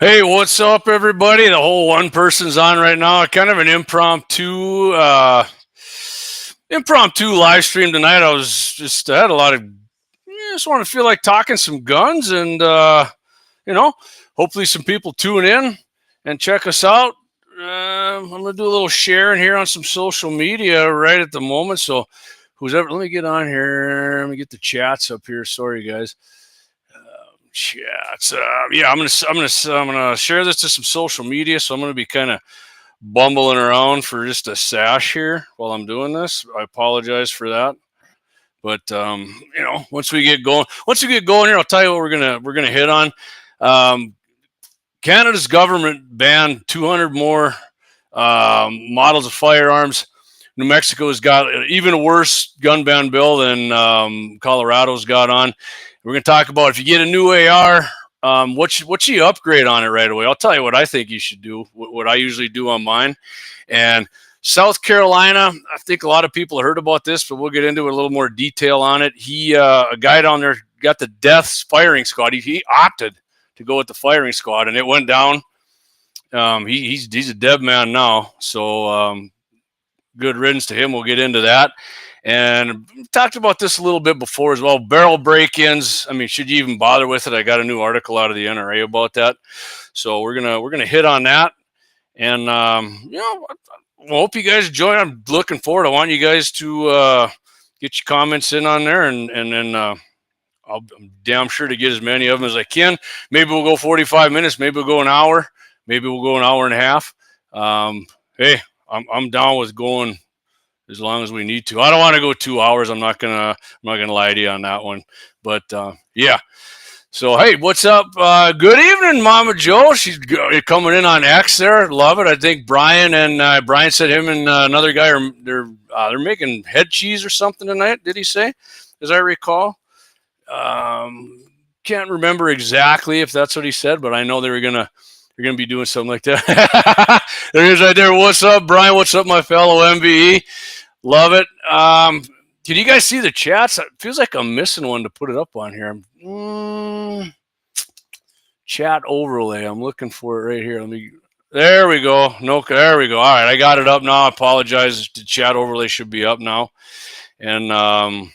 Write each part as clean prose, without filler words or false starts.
Hey, what's up, everybody? The whole one person's on right now. Kind of an impromptu live stream tonight. I had a lot of, just want to feel like talking some guns and, you know, hopefully some people tune in and check us out. I'm going to do a little sharing here on some social media right at the moment. So, let me get on here. Let me get the chats up here. Sorry, guys. Chats. Yeah, I'm gonna share this to some social media. So I'm gonna be kind of bumbling around for just a sash here while I'm doing this. I apologize for that. But once we get going here, I'll tell you what we're gonna hit on. Um, Canada's government banned 200 more models of firearms. New Mexico's got an even worse gun ban bill than Colorado's got on. We're going to talk about if you get a new AR, what should you upgrade on it right away? I'll tell you what I think you should do, what I usually do on mine. And South Carolina, I think a lot of people heard about this, but we'll get into a little more detail on it. A guy down there got the Death's firing squad. He opted to go with the firing squad, and it went down. He's a dead man now, so good riddance to him. We'll get into that. And we talked about this a little bit before as well. Barrel break-ins. I mean, should you even bother with it? I got a new article out of the NRA about that, so we're gonna hit on that. And I hope you guys join. I'm looking forward. I want you guys to get your comments in on there, and then I'm damn sure to get as many of them as I can. Maybe we'll go 45 minutes. Maybe we'll go an hour. Maybe we'll go an hour and a half. Hey, I'm down with going as long as we need to. I don't want to go 2 hours. I'm not gonna lie to you on that one. But yeah. So hey, what's up? Good evening, Mama Joe. She's coming in on X there. Love it. I think Brian said him and another guy are they're making head cheese or something tonight. Did he say? As I recall. Can't remember exactly if that's what he said, but I know they're gonna be doing something like that. There he is right there. What's up, Brian? What's up, my fellow MVE? Love it. Can you guys see the chats? It feels like I'm missing one to put it up on here. Chat overlay. I'm looking for it right here. There we go. No, there we go. All right, I got it up now. I apologize. The chat overlay should be up now. And I'm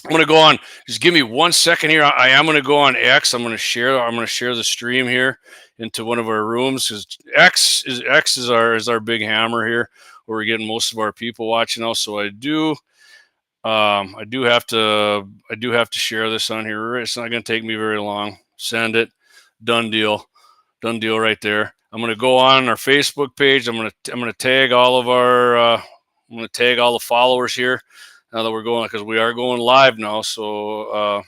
going to go on. Just give me 1 second here. I am going to go on X. I'm going to share the stream here into one of our rooms because X is our big hammer here, where we're getting most of our people watching now. So I do have to share this on here. It's not going to take me very long. Send it. Done deal right there. I'm going to go on our Facebook page. I'm going to tag all of our I'm going to tag all the followers here now that we're going, because we are going live now. So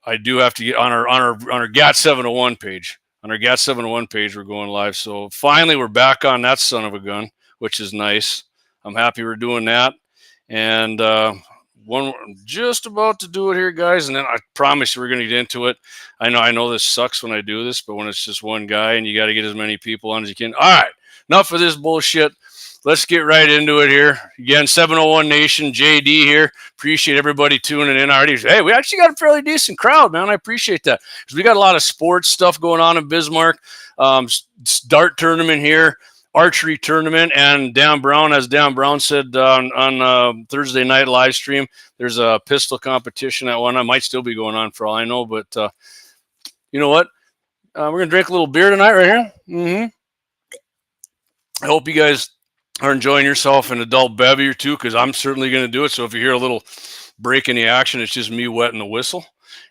I do have to get on our GAT 701 page. On our GAT 701 page, we're going live. So finally, we're back on that son of a gun, which is nice. I'm happy we're doing that. And I'm just about to do it here, guys. And then I promise you we're going to get into it. I know this sucks when I do this, but when it's just one guy and you got to get as many people on as you can. All right, enough of this bullshit. Let's get right into it here. Again, 701Nation, JD here. Appreciate everybody tuning in already. Hey, we actually got a fairly decent crowd, man. I appreciate that. Because we got a lot of sports stuff going on in Bismarck. Dart tournament here, archery tournament, and Dan Brown, as Dan Brown said on Thursday night live stream, there's a pistol competition at one. I might still be going on for all I know, but you know what? We're going to drink a little beer tonight right here. I hope you guys are enjoying yourself an adult bevy or two, because I'm certainly going to do it. So if you hear a little break in the action, it's just me wetting the whistle.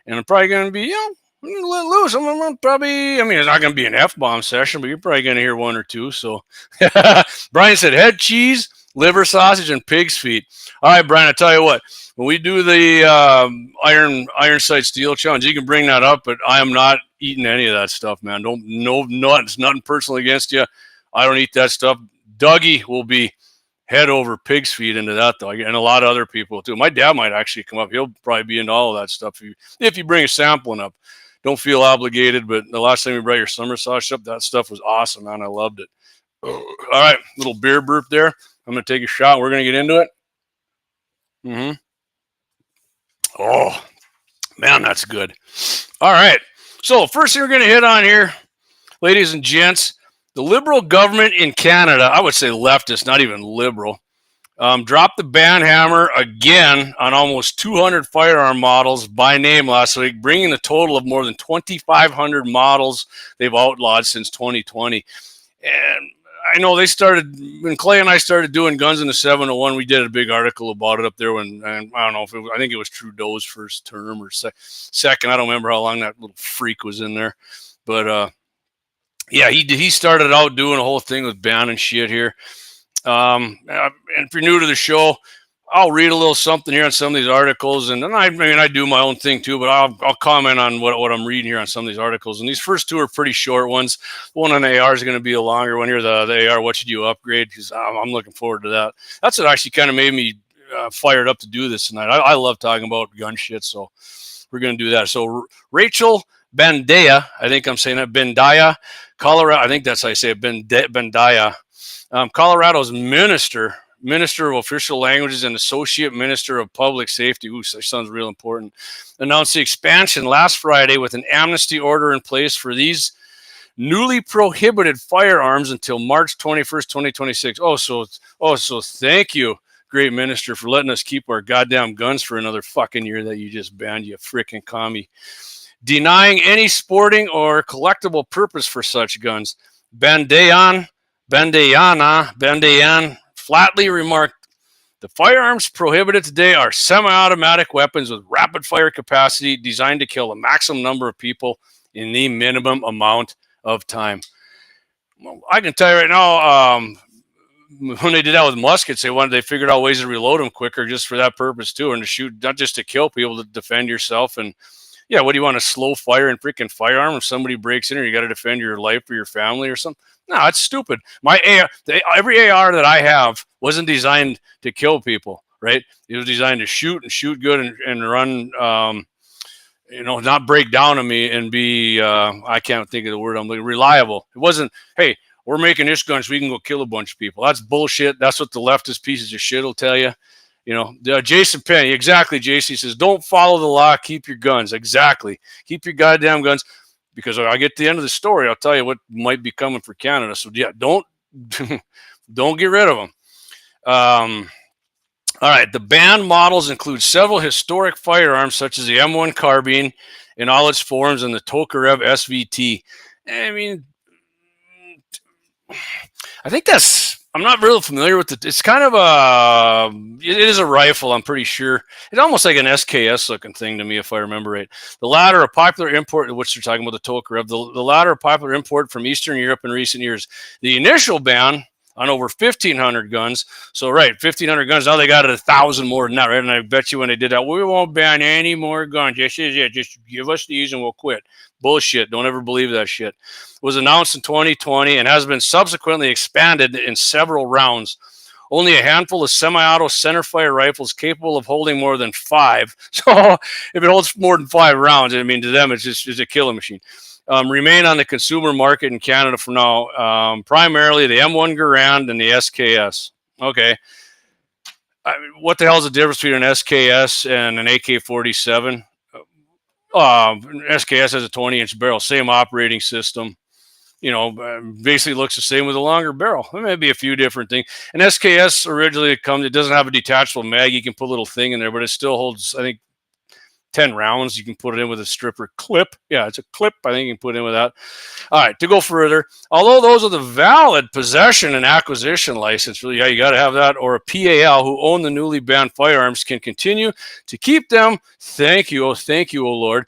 And I'm probably going to be, I'm going to let loose. I'm probably, it's not going to be an F-bomb session, but you're probably going to hear one or two. So Brian said head cheese, liver sausage, and pig's feet. All right, Brian, I tell you what, when we do the iron sight steel challenge, you can bring that up, but I am not eating any of that stuff, man. It's nothing personal against you. I don't eat that stuff. Dougie will be head over pig's feet into that, though, and a lot of other people too. My dad might actually come up. He'll probably be into all of that stuff if you bring a sampling up. Don't feel obligated, but the last time you brought your summer sauce up, that stuff was awesome, man. I loved it. All right, little beer burp there. I'm going to take a shot. We're going to get into it. Oh, man, that's good. All right. So first thing we're going to hit on here, ladies and gents, the Liberal government in Canada, I would say leftist, not even liberal, dropped the ban hammer again on almost 200 firearm models by name last week, bringing the total of more than 2,500 models they've outlawed since 2020. And I know they started, when Clay and I started doing Guns in the 701, we did a big article about it up there when, and I don't know if it was, I think it was Trudeau's first term or second. I don't remember how long that little freak was in there. But yeah, he started out doing a whole thing with banning shit here. And if you're new to the show, I'll read a little something here on some of these articles, and then I do my own thing too, but I'll comment on what I'm reading here on some of these articles. And these first two are pretty short ones. The one on the AR is going to be a longer one here. The AR, what should you upgrade? Because I'm looking forward to that. That's what actually kind of made me fired up to do this tonight. I love talking about gun shit, so we're going to do that. So Rachel Bandaya, I think I'm saying that, Bandaya, Colorado. I think that's how I say it, Bandaya. Colorado's Minister of Official Languages and Associate Minister of Public Safety, ooh, that sounds real important, announced the expansion last Friday with an amnesty order in place for these newly prohibited firearms until March 21st, 2026. So thank you, great minister, for letting us keep our goddamn guns for another fucking year that you just banned, you frickin' commie. Denying any sporting or collectible purpose for such guns. Bandayan flatly remarked, the firearms prohibited today are semi-automatic weapons with rapid fire capacity designed to kill a maximum number of people in the minimum amount of time. Well, I can tell you right now, when they did that with muskets, they figured out ways to reload them quicker just for that purpose too, and to shoot, not just to kill people, to defend yourself. And yeah, what do you want, a slow fire and freaking firearm? If somebody breaks in, or you got to defend your life or your family or something? No, it's stupid. Every AR that I have wasn't designed to kill people, right? It was designed to shoot and shoot good and run, not break down on me and be, I can't think of the word I'm looking, reliable. It wasn't, hey, we're making this gun so we can go kill a bunch of people. That's bullshit. That's what the leftist pieces of shit will tell you. Jason Penny, exactly, Jason, he says, don't follow the law, keep your guns. Exactly. Keep your goddamn guns, because I get to the end of the story, I'll tell you what might be coming for Canada. So yeah, don't get rid of them. All right, the banned models include several historic firearms such as the M1 carbine in all its forms and the Tokarev SVT. I mean, I think I'm not really familiar with it. It's kind of it is a rifle, I'm pretty sure. It's almost like an SKS looking thing to me, if I remember right. The latter, a popular import, which they're talking about the Tokarev, the latter, a popular import from Eastern Europe in recent years. The initial ban on over 1,500 guns. So, right, 1,500 guns. Now they got it 1,000 more than that, right? And I bet you when they did that, we won't ban any more guns. Just give us these and we'll quit. Bullshit. Don't ever believe that shit. It was announced in 2020 and has been subsequently expanded in several rounds. Only a handful of semi-auto centerfire rifles capable of holding more than 5. So if it holds more than 5 rounds, I mean, to them, it's a killing machine. Remain on the consumer market in Canada for now. Primarily the M1 Garand and the SKS. Okay. What the hell is the difference between an SKS and an AK-47? SKS has a 20-inch barrel, same operating system. Basically looks the same with a longer barrel. There may be a few different things. And SKS originally it doesn't have a detachable mag. You can put a little thing in there, but it still holds, I think, 10 rounds. You can put it in with a stripper clip. Yeah, it's a clip. I think you can put in with that. All right, to go further, although those are the valid possession and acquisition license, really, yeah, you got to have that, or a PAL who own the newly banned firearms can continue to keep them, thank you, oh Lord,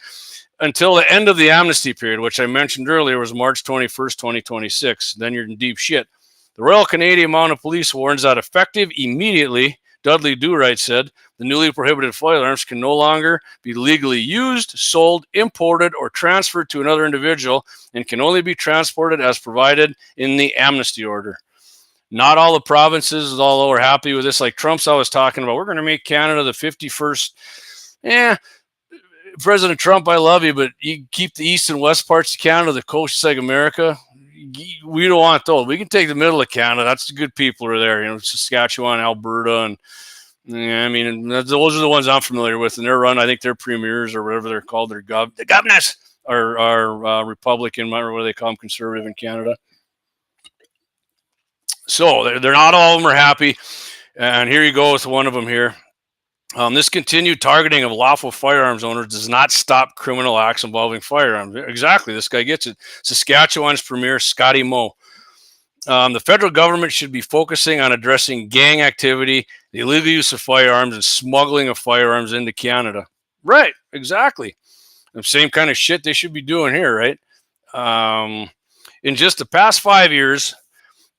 until the end of the amnesty period, which I mentioned earlier was March 21st, 2026. Then you're in deep shit. The Royal Canadian Mounted Police warns that effective immediately, Dudley Do-Right said, the newly prohibited firearms can no longer be legally used, sold, imported, or transferred to another individual and can only be transported as provided in the amnesty order. Not all the provinces, although, are happy with this. Like Trump's always talking about, we're going to make Canada the 51st. President Trump, I love you, but you keep the east and west parts of Canada, the coast, like America. We don't want those. We can take the middle of Canada. That's the good people are there. Saskatchewan, Alberta, and yeah, I mean, those are the ones I'm familiar with, and they're run. I think they're premiers or whatever they're called. They're the governors. are Republican, or what do they call them, conservative in Canada. So they're not all of them are happy. And here you go with one of them here. This continued targeting of lawful firearms owners does not stop criminal acts involving firearms. Exactly. This guy gets it. Saskatchewan's Premier, Scotty Moe. The federal government should be focusing on addressing gang activity, the illegal use of firearms, and smuggling of firearms into Canada. Right. Exactly. The same kind of shit they should be doing here, right? In just the past 5 years,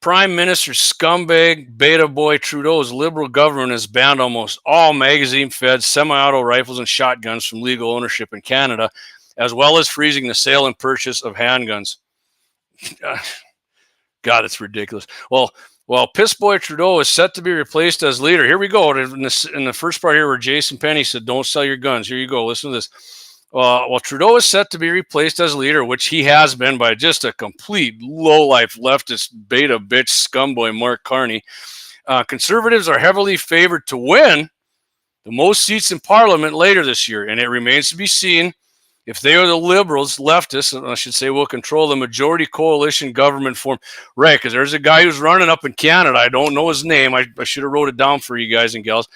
Prime Minister scumbag beta boy Trudeau's Liberal government has banned almost all magazine-fed semi-auto rifles and shotguns from legal ownership in Canada, as well as freezing the sale and purchase of handguns. God, it's ridiculous. Well, Piss Boy Trudeau is set to be replaced as leader. Here we go. In the first part here where Jason Penny said, don't sell your guns. Here you go. Listen to this. Well, Trudeau is set to be replaced as leader, which he has been by just a complete low-life leftist beta bitch scumboy Mark Carney. Conservatives are heavily favored to win the most seats in Parliament later this year, and it remains to be seen if they or the Liberals, leftists, I should say, will control the majority coalition government form. Right, because there's a guy who's running up in Canada. I don't know his name. I should have wrote it down for you guys and gals.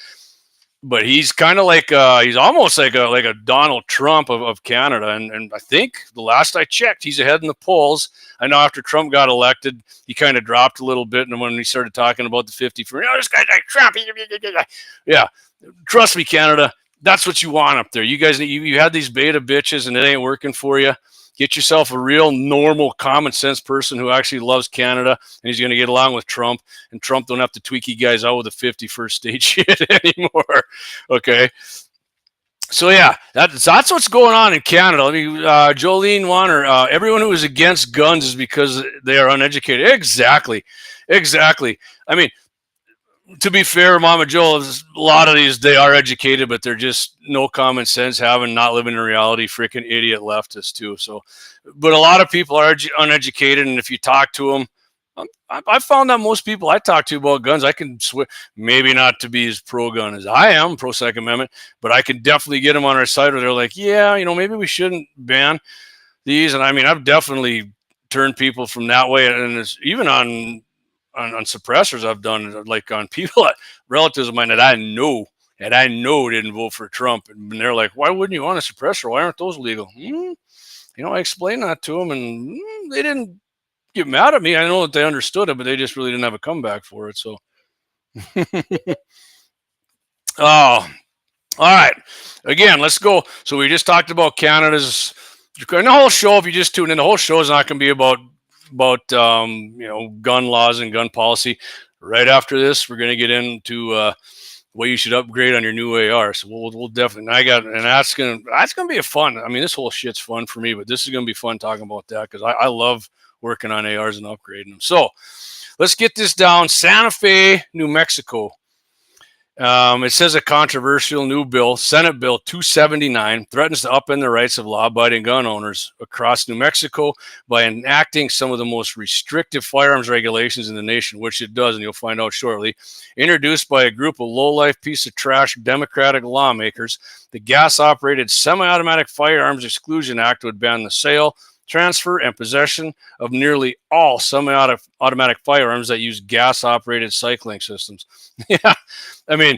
But he's kind of like he's almost like a Donald Trump of Canada, and I think the last I checked, he's ahead in the polls. I know after Trump got elected, he kind of dropped a little bit, and when he started talking about the 50 for this guy's like Trump, yeah, trust me, Canada, that's what you want up there. You guys, you had these beta bitches, and it ain't working for you. Get yourself a real normal, common sense person who actually loves Canada, and he's going to get along with Trump, and Trump don't have to tweak you guys out with the 51st state shit anymore. Okay. So yeah, that's what's going on in Canada. I mean, Jolene Warner, everyone who is against guns is because they are uneducated. Exactly. I mean, to be fair, Mama Joel, a lot of these, they are educated, but they're just no common sense, having, not living in reality, freaking idiot leftists too. So, but a lot of people are uneducated, and if you talk to them, I found that most people I talk to about guns, I can swear, maybe not to be as pro-gun as I am, pro-Second Amendment, but I can definitely get them on our side where they're like, yeah, maybe we shouldn't ban these. And I mean, I've definitely turned people from that way, and it's even on suppressors I've done, like on people, relatives of mine that I know didn't vote for Trump, and they're like, why wouldn't you want a suppressor? Why aren't those legal? I explained that to them, and they didn't get mad at me. I know that they understood it, but they just really didn't have a comeback for it. So oh, all right, again, let's go. So we just talked about Canada's, and the whole show, if you just tune in, the whole show is not going to be about gun laws and gun policy. Right after this, we're going to get into what you should upgrade on your new AR. So we'll definitely, that's going to be a fun. I mean, this whole shit's fun for me, but this is going to be fun talking about that, because I love working on ARs and upgrading them. So let's get this down. Santa Fe, New Mexico. It says a controversial new bill, Senate Bill 279, threatens to upend the rights of law-abiding gun owners across New Mexico by enacting some of the most restrictive firearms regulations in the nation, which it does, and you'll find out shortly. Introduced by a group of low-life piece of trash Democratic lawmakers, the gas-operated Semi-Automatic Firearms Exclusion Act would ban the sale, transfer, and possession of nearly all semi-automatic firearms that use gas-operated cycling systems. Yeah, I mean,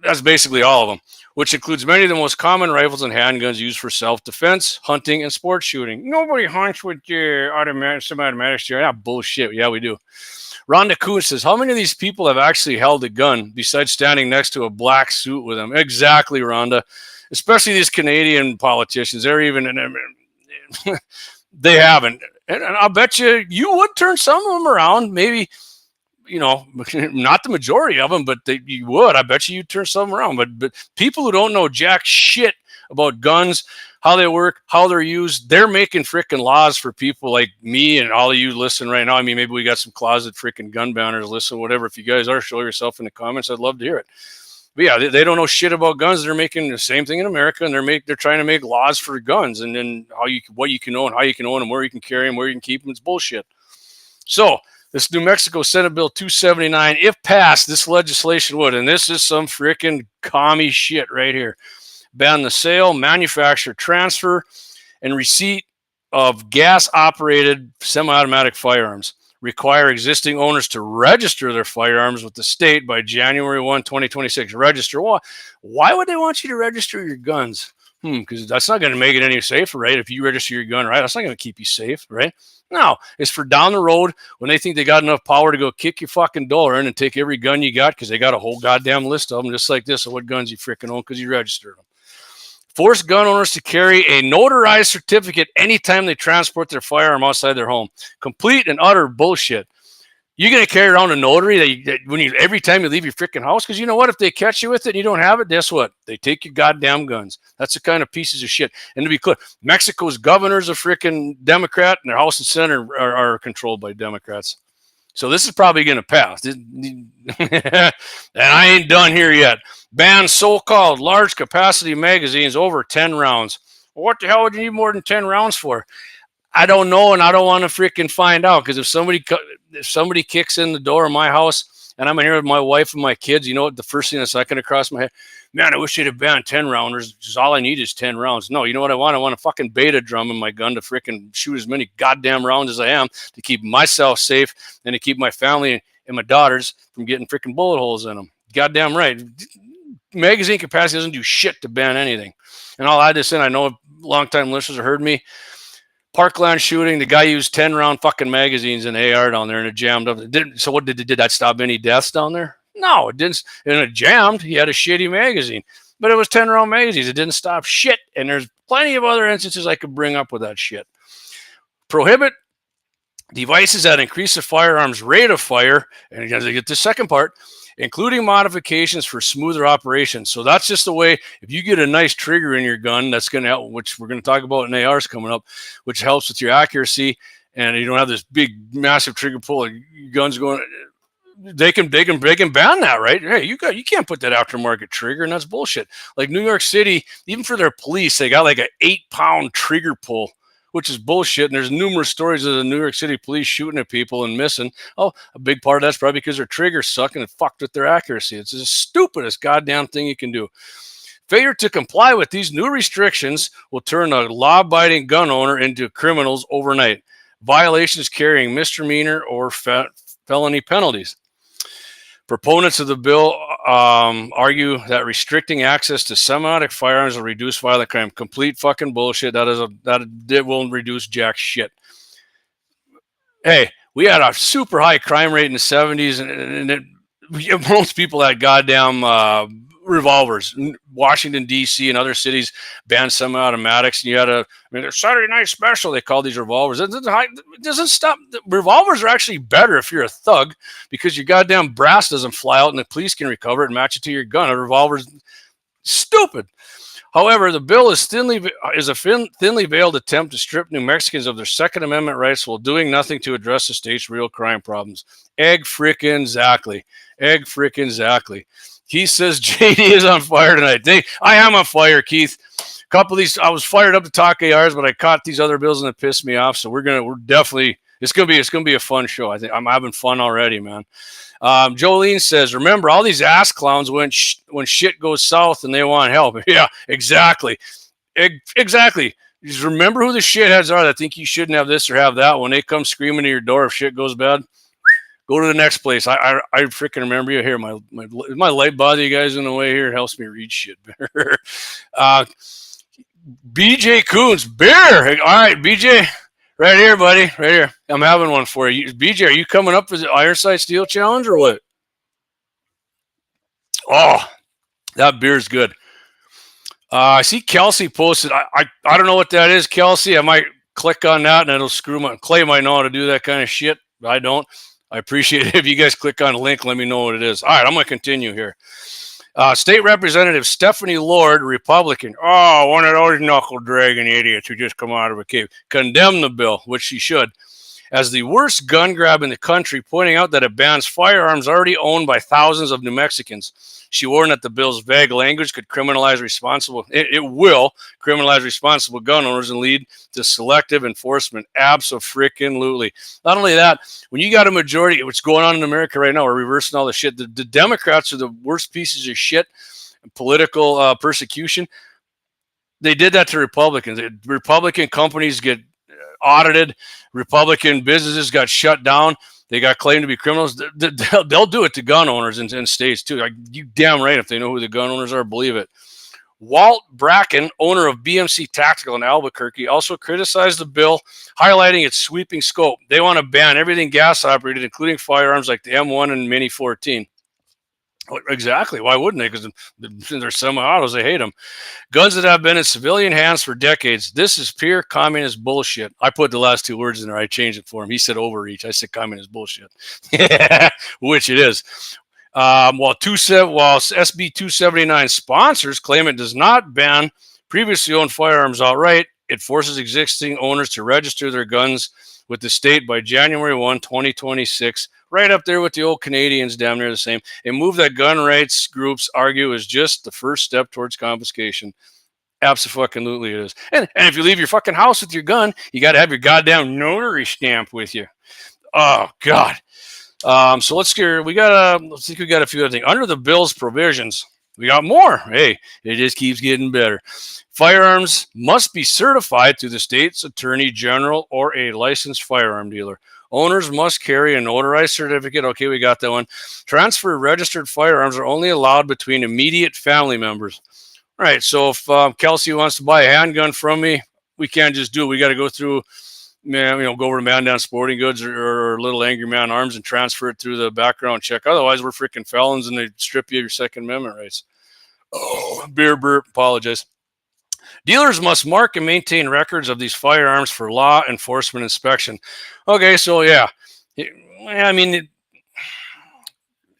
that's basically all of them, which includes many of the most common rifles and handguns used for self-defense, hunting, and sports shooting. Nobody hunts with semi-automatics. Yeah, bullshit. Yeah, we do. Rhonda Kuhn says, how many of these people have actually held a gun besides standing next to a black suit with them? Exactly, Rhonda. Especially these Canadian politicians. They're even... they haven't, and I'll bet you would turn some of them around. Maybe, not the majority of them, but you would. I bet you'd turn some around. But people who don't know jack shit about guns, how they work, how they're used, they're making freaking laws for people like me and all of you listening right now. I mean, maybe we got some closet freaking gun banners, listen, whatever. If you guys are, show yourself in the comments. I'd love to hear it. But yeah, they don't know shit about guns. They're making the same thing in America, and they're trying to make laws for guns, and then what you can own, how you can own them, where you can carry them, where you can keep them. It's bullshit. So this New Mexico Senate Bill 279, if passed, this legislation would, and this is some freaking commie shit right here, ban the sale, manufacture, transfer, and receipt of gas-operated semi-automatic firearms. Require existing owners to register their firearms with the state by January 1, 2026. Register. Why would they want you to register your guns? Because that's not going to make it any safer, right? If you register your gun, right, that's not going to keep you safe, right? No, it's for down the road when they think they got enough power to go kick your fucking door in and take every gun you got, because they got a whole goddamn list of them just like this of what guns you freaking own because you registered them. Force gun owners to carry a notarized certificate anytime they transport their firearm outside their home. Complete and utter bullshit. You're going to carry around a notary every time you leave your freaking house? Because you know what? If they catch you with it and you don't have it, guess what? They take your goddamn guns. That's the kind of pieces of shit. And to be clear, Mexico's governor's a freaking Democrat, and their House and Senate are controlled by Democrats. So this is probably going to pass. And I ain't done here yet. Ban so-called large capacity magazines over 10 rounds. Well, what the hell would you need more than 10 rounds for? I don't know, and I don't want to freaking find out, because if somebody kicks in the door of my house and I'm in here with my wife and my kids, you know what? The first thing that's not going to cross my head, man, I wish they'd have banned 10 rounders. Just all I need is 10 rounds. No, you know what I want? I want a fucking beta drum in my gun to freaking shoot as many goddamn rounds as I am to keep myself safe and to keep my family and my daughters from getting freaking bullet holes in them. Goddamn right. Magazine capacity doesn't do shit to ban anything. And I'll add this in. I know long-time listeners have heard me. Parkland shooting, the guy used 10-round fucking magazines in AR down there, and it jammed up. So what did that stop any deaths down there? No, it didn't. And it jammed. He had a shitty magazine, but it was 10-round magazines. It didn't stop shit. And there's plenty of other instances I could bring up with that shit. Prohibit devices that increase the firearm's rate of fire. And you guys get the second part, including modifications for smoother operation. So that's just the way, if you get a nice trigger in your gun, that's going to help, which we're going to talk about in ARs coming up, which helps with your accuracy, and you don't have this big, massive trigger pull, and your gun's going, they can ban that, right? Hey, you can't put that aftermarket trigger, and that's bullshit. Like New York City, even for their police, they got like an 8-pound trigger pull, which is bullshit. And there's numerous stories of the New York City police shooting at people and missing. Oh, a big part of that's probably because their triggers suck and it fucked with their accuracy. It's the stupidest goddamn thing you can do. Failure to comply with these new restrictions will turn a law-abiding gun owner into criminals overnight. Violations carrying misdemeanor or felony penalties. Proponents of the bill argue that restricting access to semi-automatic firearms will reduce violent crime. Complete fucking bullshit. That won't reduce jack shit. Hey, we had a super high crime rate in the 70s, and most people had goddamn revolvers. Washington, D.C. and other cities banned semi-automatics, and you had their Saturday night special, they call these revolvers. It doesn't stop. Revolvers are actually better if you're a thug, because your goddamn brass doesn't fly out and the police can recover it and match it to your gun. A revolver's stupid. However, the bill is a thinly veiled attempt to strip New Mexicans of their Second Amendment rights while doing nothing to address the state's real crime problems. Egg frickin' exactly. Keith says JD is on fire tonight. I am on fire, Keith. A couple of these, I was fired up to talk ARs, but I caught these other bills and it pissed me off. So we're definitely, it's gonna be a fun show. I think I'm having fun already, man. Jolene says, remember, all these ass clowns when shit goes south and they want help. Yeah, exactly. Exactly. Just remember who the shitheads are that think you shouldn't have this or have that. When they come screaming to your door if shit goes bad, go to the next place. I freaking remember you here. My light bother you guys in the way here. It helps me read shit better. BJ Coons, beer. All right, BJ. Right here, buddy. Right here. I'm having one for you. BJ, are you coming up for the Ironsight Steel Challenge or what? Oh, that beer's good. I see Kelsey posted. I don't know what that is, Kelsey. I might click on that and it'll screw my... Clay might know how to do that kind of shit. I don't. I appreciate it. If you guys click on the link, let me know what it is. All right, I'm going to continue here. State Representative Stephanie Lord, Republican. Oh, one of those knuckle-dragging idiots who just come out of a cave. Condemned the bill, which she should, as the worst gun grab in the country, pointing out that it bans firearms already owned by thousands of New Mexicans. She warned that the bill's vague language could criminalize it will criminalize responsible gun owners and lead to selective enforcement. Abso-freaking-lutely. Not only that, when you got a majority, what's going on in America right now, we're reversing all the shit. The Democrats are the worst pieces of shit, political persecution. they did that to Republicans. Republican companies get audited. Republican businesses got shut down. They got claimed to be criminals. They'll do it to gun owners in states too. Like, you damn right, if they know who the gun owners are, believe it. Walt Bracken, owner of BMC Tactical in Albuquerque, also criticized the bill, highlighting its sweeping scope. They want to ban everything gas-operated, including firearms like the M1 and Mini 14. Exactly. Why wouldn't they? Because they're semi-autos. They hate them. Guns that have been in civilian hands for decades. This is pure communist bullshit. I put the last two words in there. I changed it for him. He said overreach. I said communist bullshit, which it is. While SB 279 sponsors claim it does not ban previously owned firearms outright, it forces existing owners to register their guns with the state by January 1, 2026. Right up there with the old Canadians, damn near the same. A move that gun rights groups argue is just the first step towards confiscation. Absolutely it is. And if you leave your fucking house with your gun, you got to have your goddamn notary stamp with you. Oh, God. So let's see. We got a few other things. Under the bill's provisions, we got more. Hey, it just keeps getting better. Firearms must be certified through the state's attorney general or a licensed firearm dealer. Owners must carry a notarized certificate. Okay, we got that one. Transfer registered firearms are only allowed between immediate family members. All right, so if Kelsey wants to buy a handgun from me, we can't just do it. We got to go through, go over to Mandan Sporting Goods or Little Angry Man Arms and transfer it through the background check. Otherwise, we're freaking felons and they strip you of your Second Amendment rights. Oh, beer burp, apologize. Dealers must mark and maintain records of these firearms for law enforcement inspection. Okay, so yeah. I mean,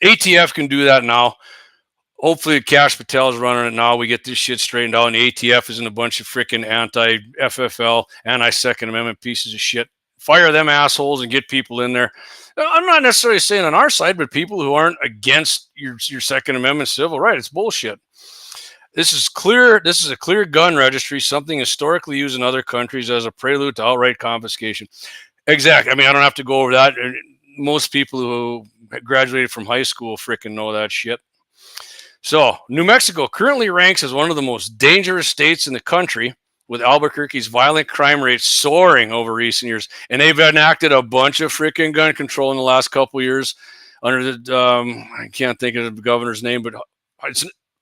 ATF can do that now. Hopefully, Cash Patel is running it now. We get this shit straightened out, and the ATF isn't a bunch of freaking anti-FFL, anti-Second Amendment pieces of shit. Fire them assholes and get people in there. I'm not necessarily saying on our side, but people who aren't against your Second Amendment civil right. It's bullshit. This is clear. This is a clear gun registry, something historically used in other countries as a prelude to outright confiscation. Exactly. I mean, I don't have to go over that. Most people who graduated from high school freaking know that shit. So, New Mexico currently ranks as one of the most dangerous states in the country, with Albuquerque's violent crime rate soaring over recent years. And they've enacted a bunch of freaking gun control in the last couple of years under the, I can't think of the governor's name, but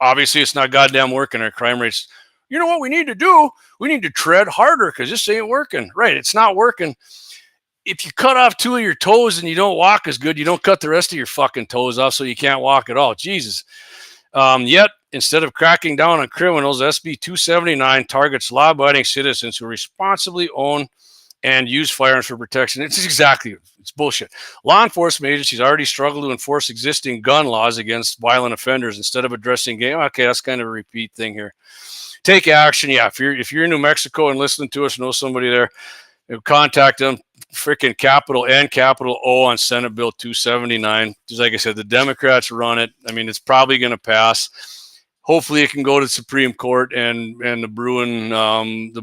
obviously it's not goddamn working. Our crime rates, you know what we need to do? We need to tread harder because this ain't working. Right, it's not working. If you cut off 2 of your toes and you don't walk as good, you don't cut the rest of your fucking toes off so you can't walk at all. Jesus. Yet, instead of cracking down on criminals, SB 279 targets law-abiding citizens who responsibly own and use firearms for protection. It's bullshit. Law enforcement agencies already struggle to enforce existing gun laws against violent offenders instead of addressing game. Okay, that's kind of a repeat thing here. Take action. Yeah, if you're in New Mexico and listening to us, know somebody there, contact them. Freaking capital N, capital O on Senate Bill 279. Just like I said, the Democrats run it. I mean, it's probably going to pass. Hopefully, it can go to the Supreme Court, and the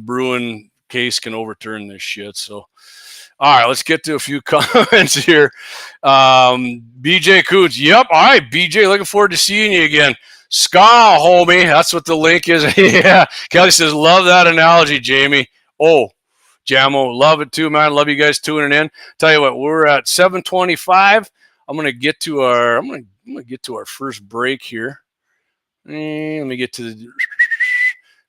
Bruin case can overturn this shit. So, all right, let's get to a few comments here. BJ Coots, yep. All right, BJ, looking forward to seeing you again. Ska, homie, that's what the link is. Yeah, Kelly says, love that analogy, Jamie. Oh. Jamo, love it too, man. Love you guys tuning in. Tell you what, we're at 7:25. I'm gonna get to our first break here. Let me get to the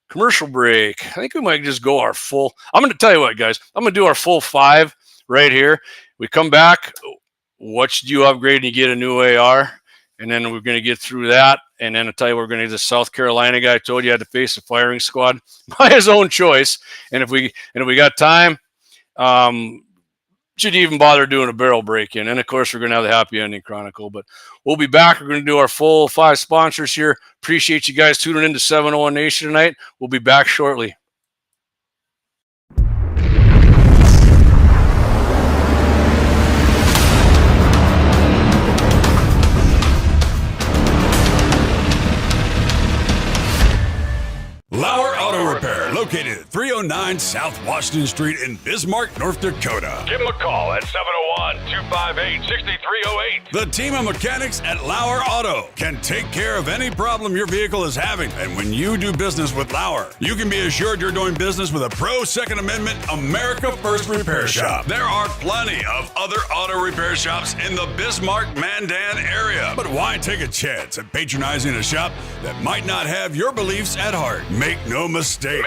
commercial break. I think we might just go our full. I'm gonna tell you what, guys. I'm gonna do our full 5 right here. We come back. What should you upgrade and you get a new AR? And then we're going to get through that. And then I'll tell you, we're going to get the South Carolina guy I told you had to face a firing squad by his own choice. And if we got time, should even bother doing a barrel break-in. And, of course, we're going to have the Happy Ending Chronicle. But we'll be back. We're going to do our full 5 sponsors here. Appreciate you guys tuning in to 701 Nation tonight. We'll be back shortly. LAUER Auto Repair, located at 309 309 South Washington Street in Bismarck, North Dakota. Give them a call at 701-258-6308. The team of mechanics at LAUER Auto can take care of any problem your vehicle is having. And when you do business with LAUER, you can be assured you're doing business with a pro Second Amendment America First repair shop. There are plenty of other auto repair shops in the Bismarck, Mandan area. But why take a chance at patronizing a shop that might not have your beliefs at heart? Make no mistake.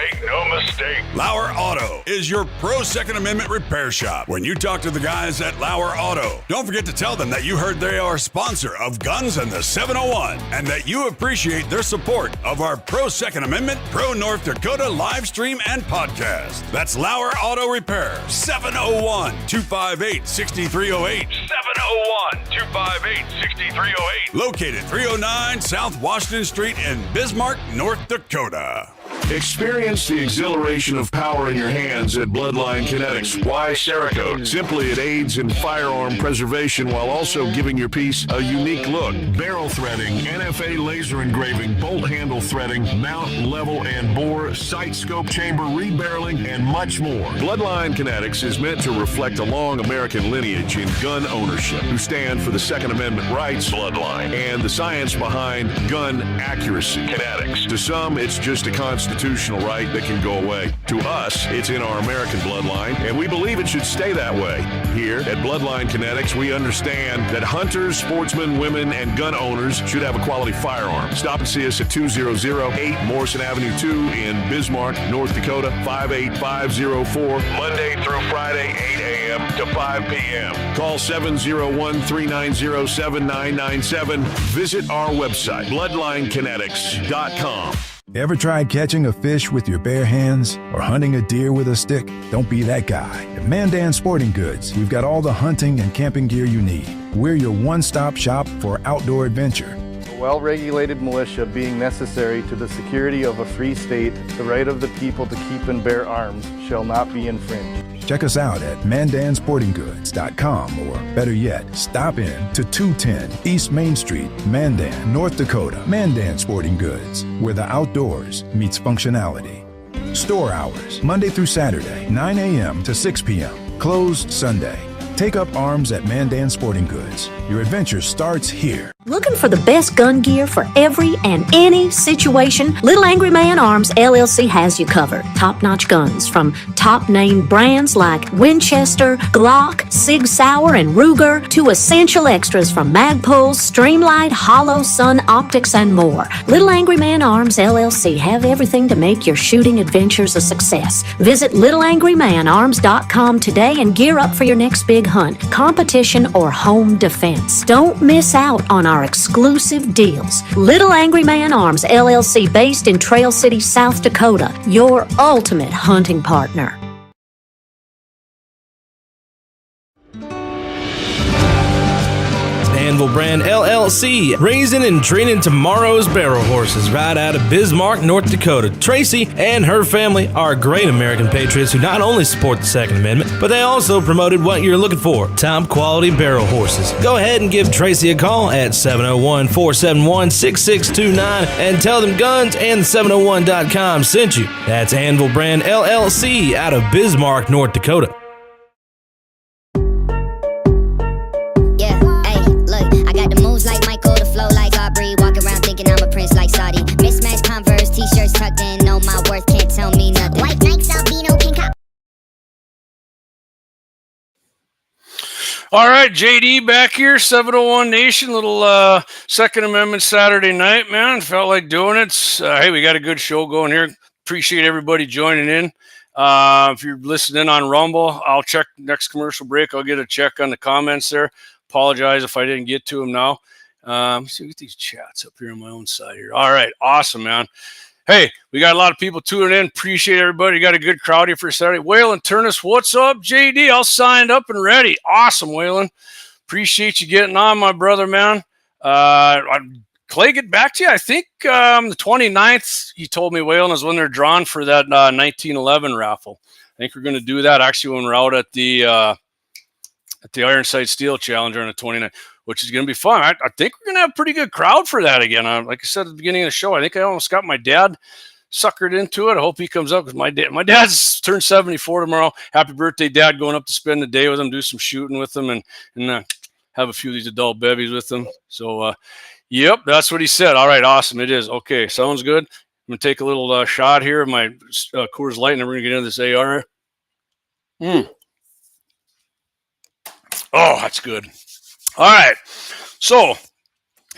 LAUER Auto is your pro Second Amendment repair shop. When you talk to the guys at LAUER Auto, don't forget to tell them that you heard they are a sponsor of Guns and the 701 and that you appreciate their support of our pro Second Amendment, pro North Dakota live stream and podcast. That's LAUER Auto Repair, 701-258-6308. 701-258-6308. Located 309 South Washington Street in Bismarck, North Dakota. Experience the exhilaration of power in your hands at Bloodline Kinetics. Why Cerakote? Simply, it aids in firearm preservation while also giving your piece a unique look. Barrel threading, NFA laser engraving, bolt handle threading, mount, level, and bore, sight scope chamber rebarreling, and much more. Bloodline Kinetics is meant to reflect a long American lineage in gun ownership, who stand for the Second Amendment rights, Bloodline, and the science behind gun accuracy, Kinetics. To some, it's just a constitutional right that can go away. To us, it's in our American bloodline, and we believe it should stay that way. Here at Bloodline Kinetics, we understand that hunters, sportsmen, women, and gun owners should have a quality firearm. Stop and see us at 2008 Morrison Avenue 2 in Bismarck, North Dakota, 58504, Monday through Friday, 8 a.m. to 5 p.m. Call 701-390-7997. Visit our website, bloodlinekinetics.com. Ever tried catching a fish with your bare hands or hunting a deer with a stick? Don't be that guy. At Mandan Sporting Goods, we've got all the hunting and camping gear you need. We're your one-stop shop for outdoor adventure. A well-regulated militia being necessary to the security of a free state, the right of the people to keep and bear arms shall not be infringed. Check us out at mandansportinggoods.com, or better yet, stop in to 210 East Main Street, Mandan, North Dakota. Mandan Sporting Goods, where the outdoors meets functionality. Store hours, Monday through Saturday, 9 a.m. to 6 p.m. Closed Sunday. Take up arms at Mandan Sporting Goods. Your adventure starts here. Looking for the best gun gear for every and any situation? Little Angry Man Arms LLC has you covered. Top-notch guns from top-name brands like Winchester, Glock, Sig Sauer, and Ruger to essential extras from Magpul's, Streamlight, Hollow, Sun Optics, and more. Little Angry Man Arms LLC have everything to make your shooting adventures a success. Visit littleangrymanarms.com today and gear up for your next big hunt, competition, or home defense. Don't miss out on our exclusive deals. Little Angry Man Arms LLC, based in Trail City, South Dakota, your ultimate hunting partner. Anvil Brand LLC, raising and training tomorrow's barrel horses right out of Bismarck, North Dakota. Tracy and her family are great American patriots who not only support the Second Amendment, but they also promoted what you're looking for, top quality barrel horses. Go ahead and give Tracy a call at 701-471-6629 and tell them Guns and 701.com sent you. That's Anvil Brand LLC out of Bismarck, North Dakota. Like Michael, the flow like Aubrey. Walk around thinking I'm a prince like Saudi. Mismatched Converse, t-shirts tucked in. Know my worth, can't tell me nothing. White Nikes, albino, pink cop. All right, JD back here, 701 Nation, little Second Amendment Saturday night, man. Felt like doing it. Hey, we got a good show going here. Appreciate everybody joining in. If you're listening on Rumble, I'll check next commercial break. I'll get a check on the comments there. Apologize if I didn't get to them now. Let's get these chats up here on my own side here. All right. Awesome, man. Hey, we got a lot of people tuning in. Appreciate everybody. Got a good crowd here for Saturday. Waylon Turnus, what's up? JD, I'll signed up and ready. Awesome, Waylon. Appreciate you getting on, my brother, man. Clay, get back to you. I think the 29th, he told me, Waylon, is when they're drawn for that 1911 raffle. I think we're going to do that actually when we're out at the Ironsight Steel Challenge on the 29th, which is going to be fun. I think we're going to have a pretty good crowd for that again. Like I said at the beginning of the show, I think I almost got my dad suckered into it. I hope he comes up, because my dad's turned 74 tomorrow. Happy birthday, Dad! Going up to spend the day with him, do some shooting with him, and have a few of these adult bevies with him. So, yep, that's what he said. All right, awesome. It is okay. Sounds good. I'm gonna take a little shot here of my Coors Light, and then we're gonna get into this AR. Oh, that's good. All right, so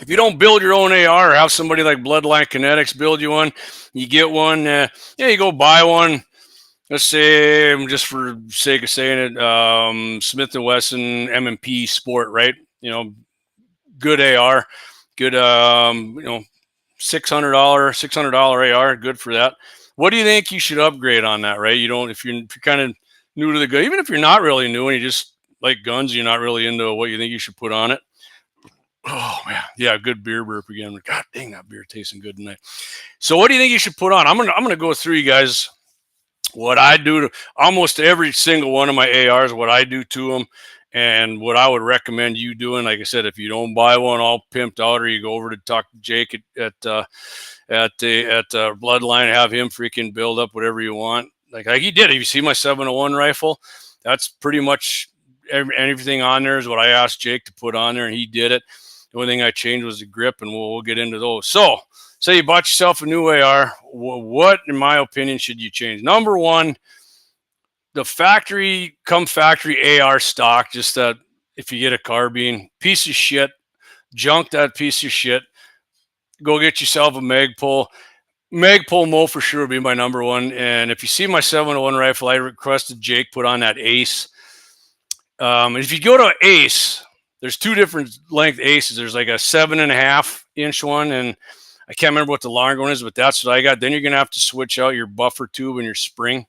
if you don't build your own AR, or have somebody like Bloodline Kinetics build you one, you get one. You go buy one. Let's say, just for sake of saying it, Smith & Wesson M&P Sport, right? Good AR, good, $600 AR, good for that. What do you think you should upgrade on that, right? If you're kind of new to the gun, even if you're not really new and you just like guns, you're not really into what you think you should put on it. Oh man, yeah, good beer burp again. God dang, that beer tasting good tonight. So what do you think you should put on? I'm gonna go through, you guys, what I do to almost every single one of my ARs, what I do to them, and what I would recommend you doing. Like I said, if you don't buy one all pimped out, or you go over to talk to Jake at Bloodline, have him freaking build up whatever you want. Like he did. If you see my 701 rifle, that's pretty much everything on there is what I asked Jake to put on there, and he did it. The only thing I changed was the grip, and we'll get into those. So, say you bought yourself a new AR. What, in my opinion, should you change? Number one, the factory AR stock. Just that, if you get a carbine, piece of shit, junk that piece of shit. Go get yourself a Magpul. Magpul Mo for sure would be my number one. And if you see my 701 rifle, I requested Jake put on that Ace. If you go to Ace, there's two different length Aces. There's like a 7.5 inch one, and I can't remember what the longer one is, but that's what I got. Then you're gonna have to switch out your buffer tube and your spring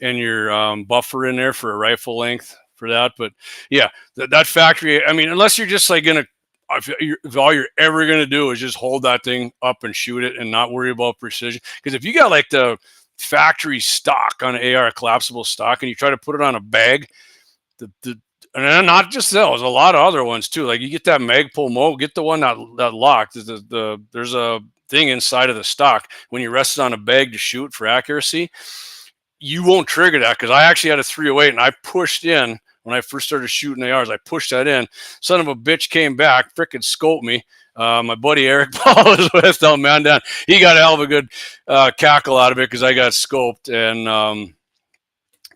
and your buffer in there for a rifle length for that. But yeah, that factory. I mean, unless you're just like if all you're ever gonna do is just hold that thing up and shoot it and not worry about precision, because if you got like the factory stock on an AR, collapsible stock, and you try to put it on a bag, and not just those, a lot of other ones too. Like you get that Magpul Mo, get the one that locked. There's a thing inside of the stock when you rest it on a bag to shoot for accuracy. You won't trigger that, because I actually had a 308 and I pushed in when I first started shooting ARs. I pushed that in. Son of a bitch came back, frickin' scoped me. My buddy Eric Paul was with down Mandan. He got a hell of a good cackle out of it because I got scoped. And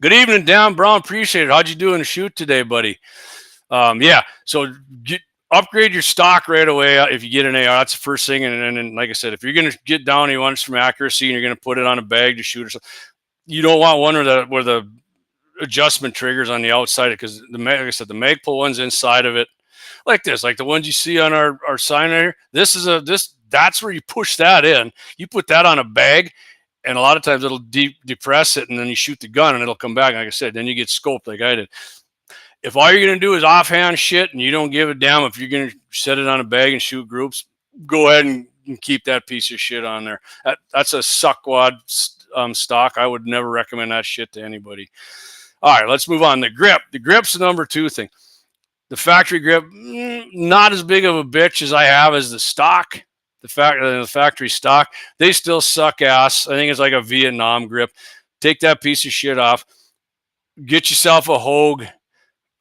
good evening, Dan Brown. Appreciate it. How'd you do in the shoot today, buddy? Yeah, so upgrade your stock right away if you get an AR. That's the first thing. And then, like I said, if you're going to get down and you want some accuracy and you're going to put it on a bag to shoot or something, you don't want one where the adjustment triggers on the outside, because like I said, the Magpul one's inside of it, like this, like the ones you see on our sign here. That's where you push that in. You put that on a bag, and a lot of times it'll depress it, and then you shoot the gun and it'll come back. Like I said, then you get scoped like I did. If all you're going to do is offhand shit and you don't give a damn if you're going to set it on a bag and shoot groups, go ahead and keep that piece of shit on there. That's a suckwad stock. I would never recommend that shit to anybody. All right, let's move on. The grip. The grip's the number two thing. The factory grip, not as big of a bitch as I have as the stock. The factory stock, they still suck ass. I think it's like a Vietnam grip. Take that piece of shit off. Get yourself a Hogue.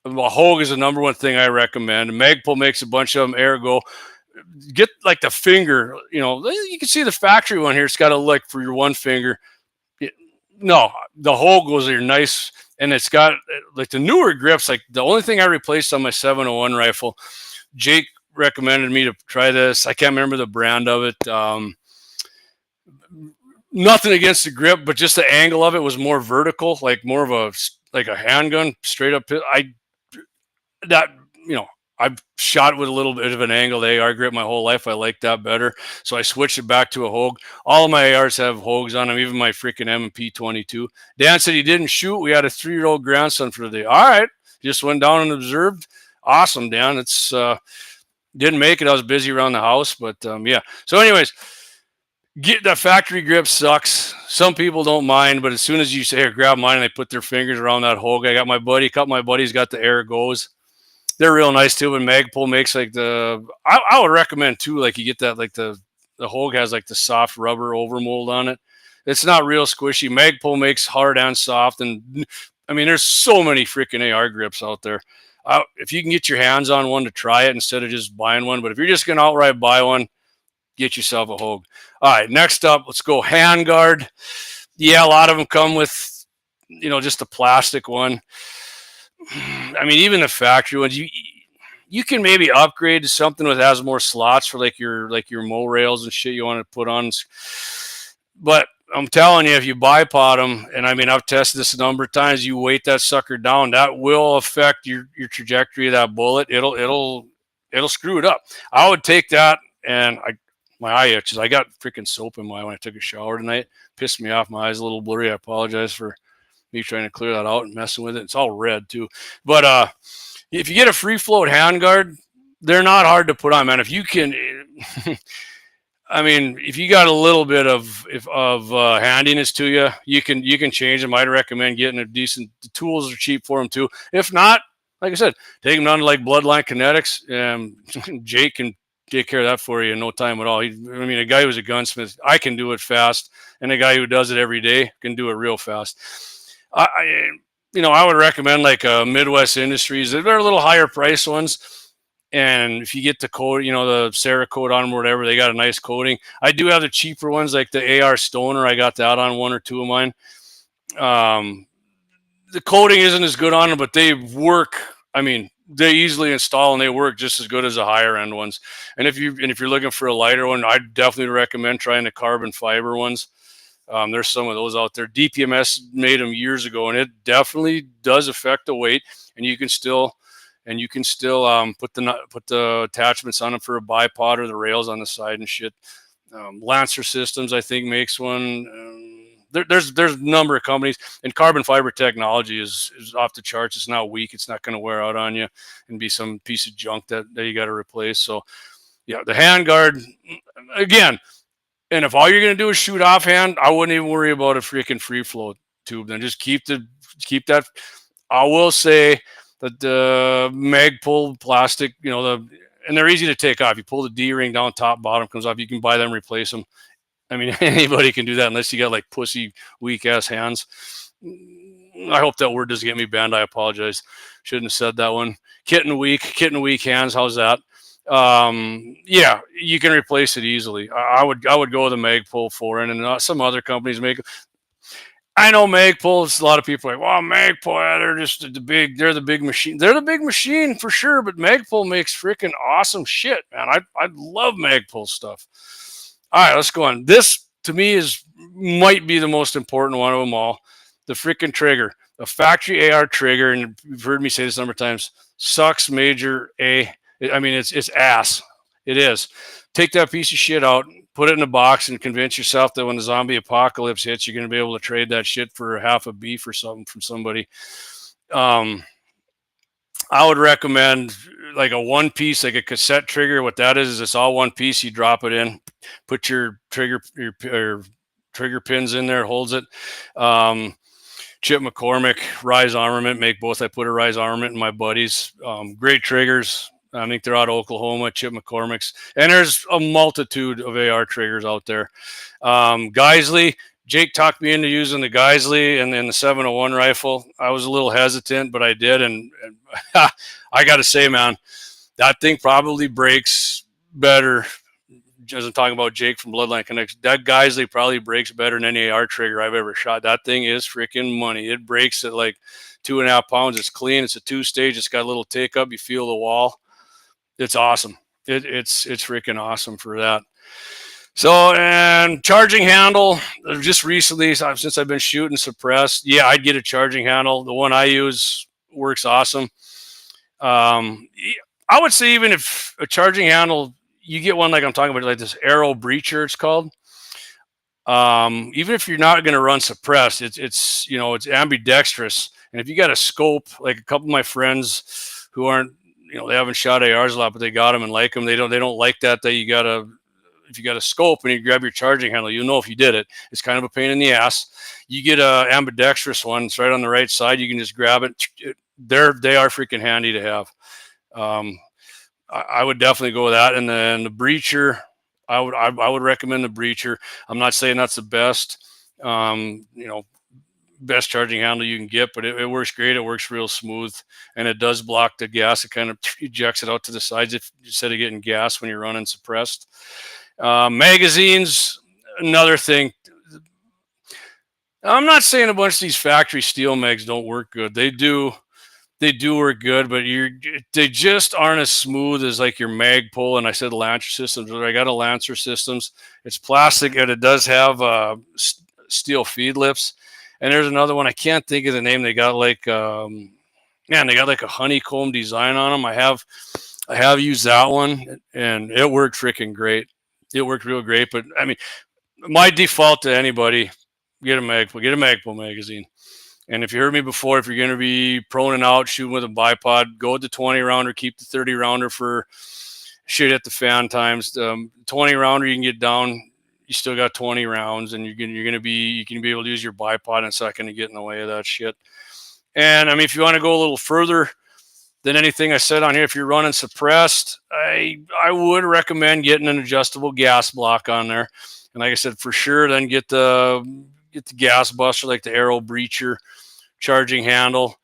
A Hogue is the number one thing I recommend. Magpul makes a bunch of them. Ergo, get like the finger. You can see the factory one here. It's got a like for your one finger. No, the Hogue was your nice, and it's got like the newer grips. Like the only thing I replaced on my 701 rifle, Jake recommended me to try this. I can't remember the brand of it. Nothing against the grip, but just the angle of it was more vertical, like more of a handgun, straight up. I've shot with a little bit of an angled AR grip my whole life. I like that better, so I switched it back to a Hogue. All of my ARs have Hogues on them, even my freaking M&P 22. Dan said he didn't shoot. We had a 3-year-old grandson for the day. All right, just went down and observed. Awesome, Dan. It's didn't make it. I was busy around the house, but yeah. So anyways, get the factory grip sucks. Some people don't mind, but as soon as you say, here, grab mine, and they put their fingers around that Hogue. I got a couple of my buddies got the Ergos. They're real nice too. And Magpul makes like I would recommend too, like you get that, like the Hogue has like the soft rubber overmold on it. It's not real squishy. Magpul makes hard and soft, and I mean, there's so many freaking AR grips out there. If you can get your hands on one to try it instead of just buying one, but if you're just gonna outright buy one, get yourself a Hogue. All right, next up, let's go handguard. Yeah, a lot of them come with, just a plastic one. I mean, even the factory ones, you can maybe upgrade to something that has more slots for like your mow rails and shit you want to put on. But I'm telling you, if you bipod them, and I mean, I've tested this a number of times, you weight that sucker down, that will affect your trajectory of that bullet. It'll screw it up. I would take that, and my eye itches. I got freaking soap in my eye when I took a shower tonight. Pissed me off. My eyes a little blurry. I apologize for me trying to clear that out and messing with it. It's all red too. But if you get a free float handguard, they're not hard to put on, man. If you can, I mean, if you got a little bit of handiness to you, you can change them. I'd recommend getting a decent. The tools are cheap for them too. If not, like I said, take them down to like Bloodline Kinetics. Jake can take care of that for you in no time at all. I mean, a guy who's a gunsmith, I can do it fast, and a guy who does it every day can do it real fast. I would recommend like Midwest Industries. They're a little higher price ones, and if you get the coat, the Cerakote on them or whatever, they got a nice coating. I do have the cheaper ones like the AR Stoner. I got that on one or two of mine. The coating isn't as good on them, but they work. I mean, they easily install and they work just as good as the higher end ones. And if you're looking for a lighter one, I'd definitely recommend trying the carbon fiber ones. There's some of those out there. DPMS made them years ago, and it definitely does affect the weight. And you can still put the attachments on them for a bipod or the rails on the side and shit. Lancer Systems, I think, makes one. There's a number of companies, and carbon fiber technology is off the charts. It's not weak. It's not going to wear out on you and be some piece of junk that you got to replace. So, yeah, the handguard, again, and if all you're going to do is shoot offhand, I wouldn't even worry about a freaking free flow tube. Then just keep that. I will say that the Magpul plastic, and they're easy to take off. You pull the D-ring down, top, bottom comes off. You can buy them, replace them. I mean, anybody can do that unless you got like pussy, weak ass hands. I hope that word doesn't get me banned. I apologize. Shouldn't have said that one. Kitten weak hands. How's that? Yeah, you can replace it easily. I would go with a Magpul 4, and some other companies make. I know Magpuls. A lot of people are like, well, Magpul, they're just they're the big machine. They're the big machine for sure, but Magpul makes freaking awesome shit, man. I love Magpul stuff. All right, let's go on. This, to me, might be the most important one of them all. The freaking trigger. The factory AR trigger, and you've heard me say this a number of times, sucks major A. I mean, it's ass. It is. Take that piece of shit out, put it in a box, and convince yourself that when the zombie apocalypse hits, you're going to be able to trade that shit for half a beef or something from somebody. I would recommend like a one piece, like a cassette trigger. What that is it's all one piece. You drop it in, put your trigger pins in there, holds it. Chip McCormick, Rise Armament, make both. I put a Rise Armament in my buddies. Great triggers. I think they're out of Oklahoma, Chip McCormick's. And there's a multitude of AR triggers out there. Geisley, Jake talked me into using the Geisley and the 701 rifle. I was a little hesitant, but I did. And I got to say, man, that thing probably breaks better. As I'm talking about Jake from Bloodline Connects, that Geisley probably breaks better than any AR trigger I've ever shot. That thing is freaking money. It breaks at like 2.5 pounds. It's clean. It's a 2-stage. It's got a little take up. You feel the wall. It's awesome. It's freaking awesome for that. So, and charging handle, just recently, since I've been shooting suppressed, yeah, I'd get a charging handle. The one I use works awesome. I would say even if a charging handle, you get one like I'm talking about, like this Arrow Breacher, it's called. Even if you're not going to run suppressed, it's ambidextrous. And if you got a scope, like a couple of my friends who aren't, they haven't shot ARs a lot, but they got them and like them. They don't like that if you got a scope and you grab your charging handle, if you did it. It's kind of a pain in the ass. You get a ambidextrous one. It's right on the right side. You can just grab it. They are freaking handy to have. I would definitely go with that. And then the breacher, I would recommend the breacher. I'm not saying that's the best. You know, best charging handle you can get, but it works great. It works real smooth, and it does block the gas. It kind of ejects it out to the sides if instead of getting gas when you're running suppressed. Magazines, another thing. I'm not saying a bunch of these factory steel mags don't work good. They do work good, but they just aren't as smooth as like your Magpul. And I said Lancer systems. I got a Lancer systems. It's plastic and it does have steel feed lips. And there's another one, I can't think of the name. They got like they got like a honeycomb design on them. I have used that one, and it worked freaking great. It worked real great. But I mean, my default to anybody, get a Magpul magazine. And if you heard me before, if you're going to be proning out, shooting with a bipod, go with the 20 rounder, keep the 30 rounder for shit at the fan times. 20 rounder, you can get down. You still got 20 rounds, and you can be able to use your bipod, and it's not going to get in the way of that shit. And I mean, if you want to go a little further than anything I said on here, if you're running suppressed, I would recommend getting an adjustable gas block on there. And like I said, for sure, then get the gas buster, like the Arrow Breacher charging handle.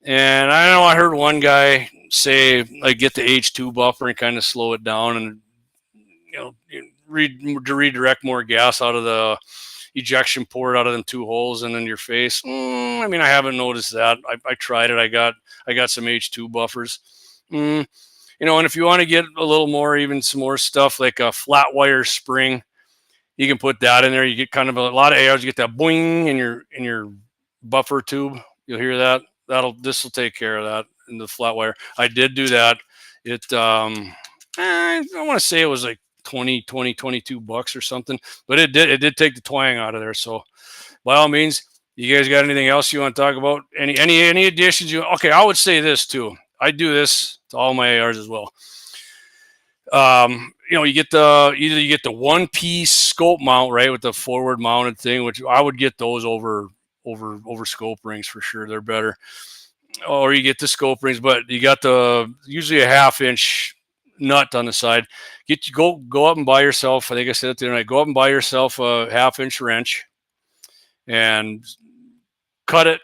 And I know I heard one guy say, like, get the H2 buffer and kind of slow it down, and redirect more gas out of the ejection port, out of them two holes and in your face. I mean, I haven't noticed that. I tried it. I got some H2 buffers. And if you want to get a little more, even some more stuff like a flat wire spring, you can put that in there. You get kind of a lot of ARs. You get that boing in your buffer tube. You'll hear that. This will take care of that in the flat wire. I did do that. It I want to say it was like $22 or something, but it did take the twang out of there. So by all means, you guys got anything else you want to talk about? Any additions? Okay, I would say this too. I do this to all my ARs as well. You get the one piece scope mount, right, with the forward mounted thing, which I would get those over scope rings for sure. They're better. Or you get the scope rings, but you got usually a 1/2 inch nut on the side. Go up and buy yourself. I think I said it the other night. Go up and buy yourself a 1/2 inch wrench and cut it.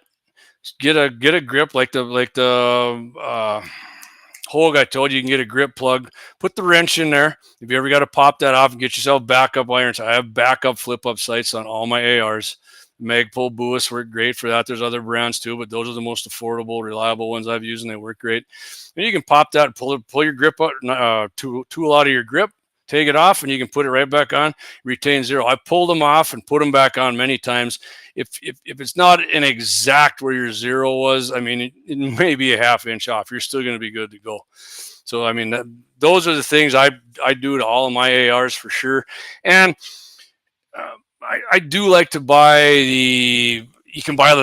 Get a grip like the Hogue I told you. You can get a grip plug. Put the wrench in there. If you ever got to pop that off and get yourself backup irons, I have backup flip up sights on all my ARs. Magpul, Buis work great for that. There's other brands too, but those are the most affordable, reliable ones I've used, and they work great. And you can pop that and pull your grip out, tool out of your grip, take it off, and you can put it right back on. Retain zero. I pulled them off and put them back on many times. If it's not an exact where your zero was, I mean, it may be a 1/2 inch off. You're still going to be good to go. So I mean, those are the things I do to all of my ARs for sure. And I do like to buy you can buy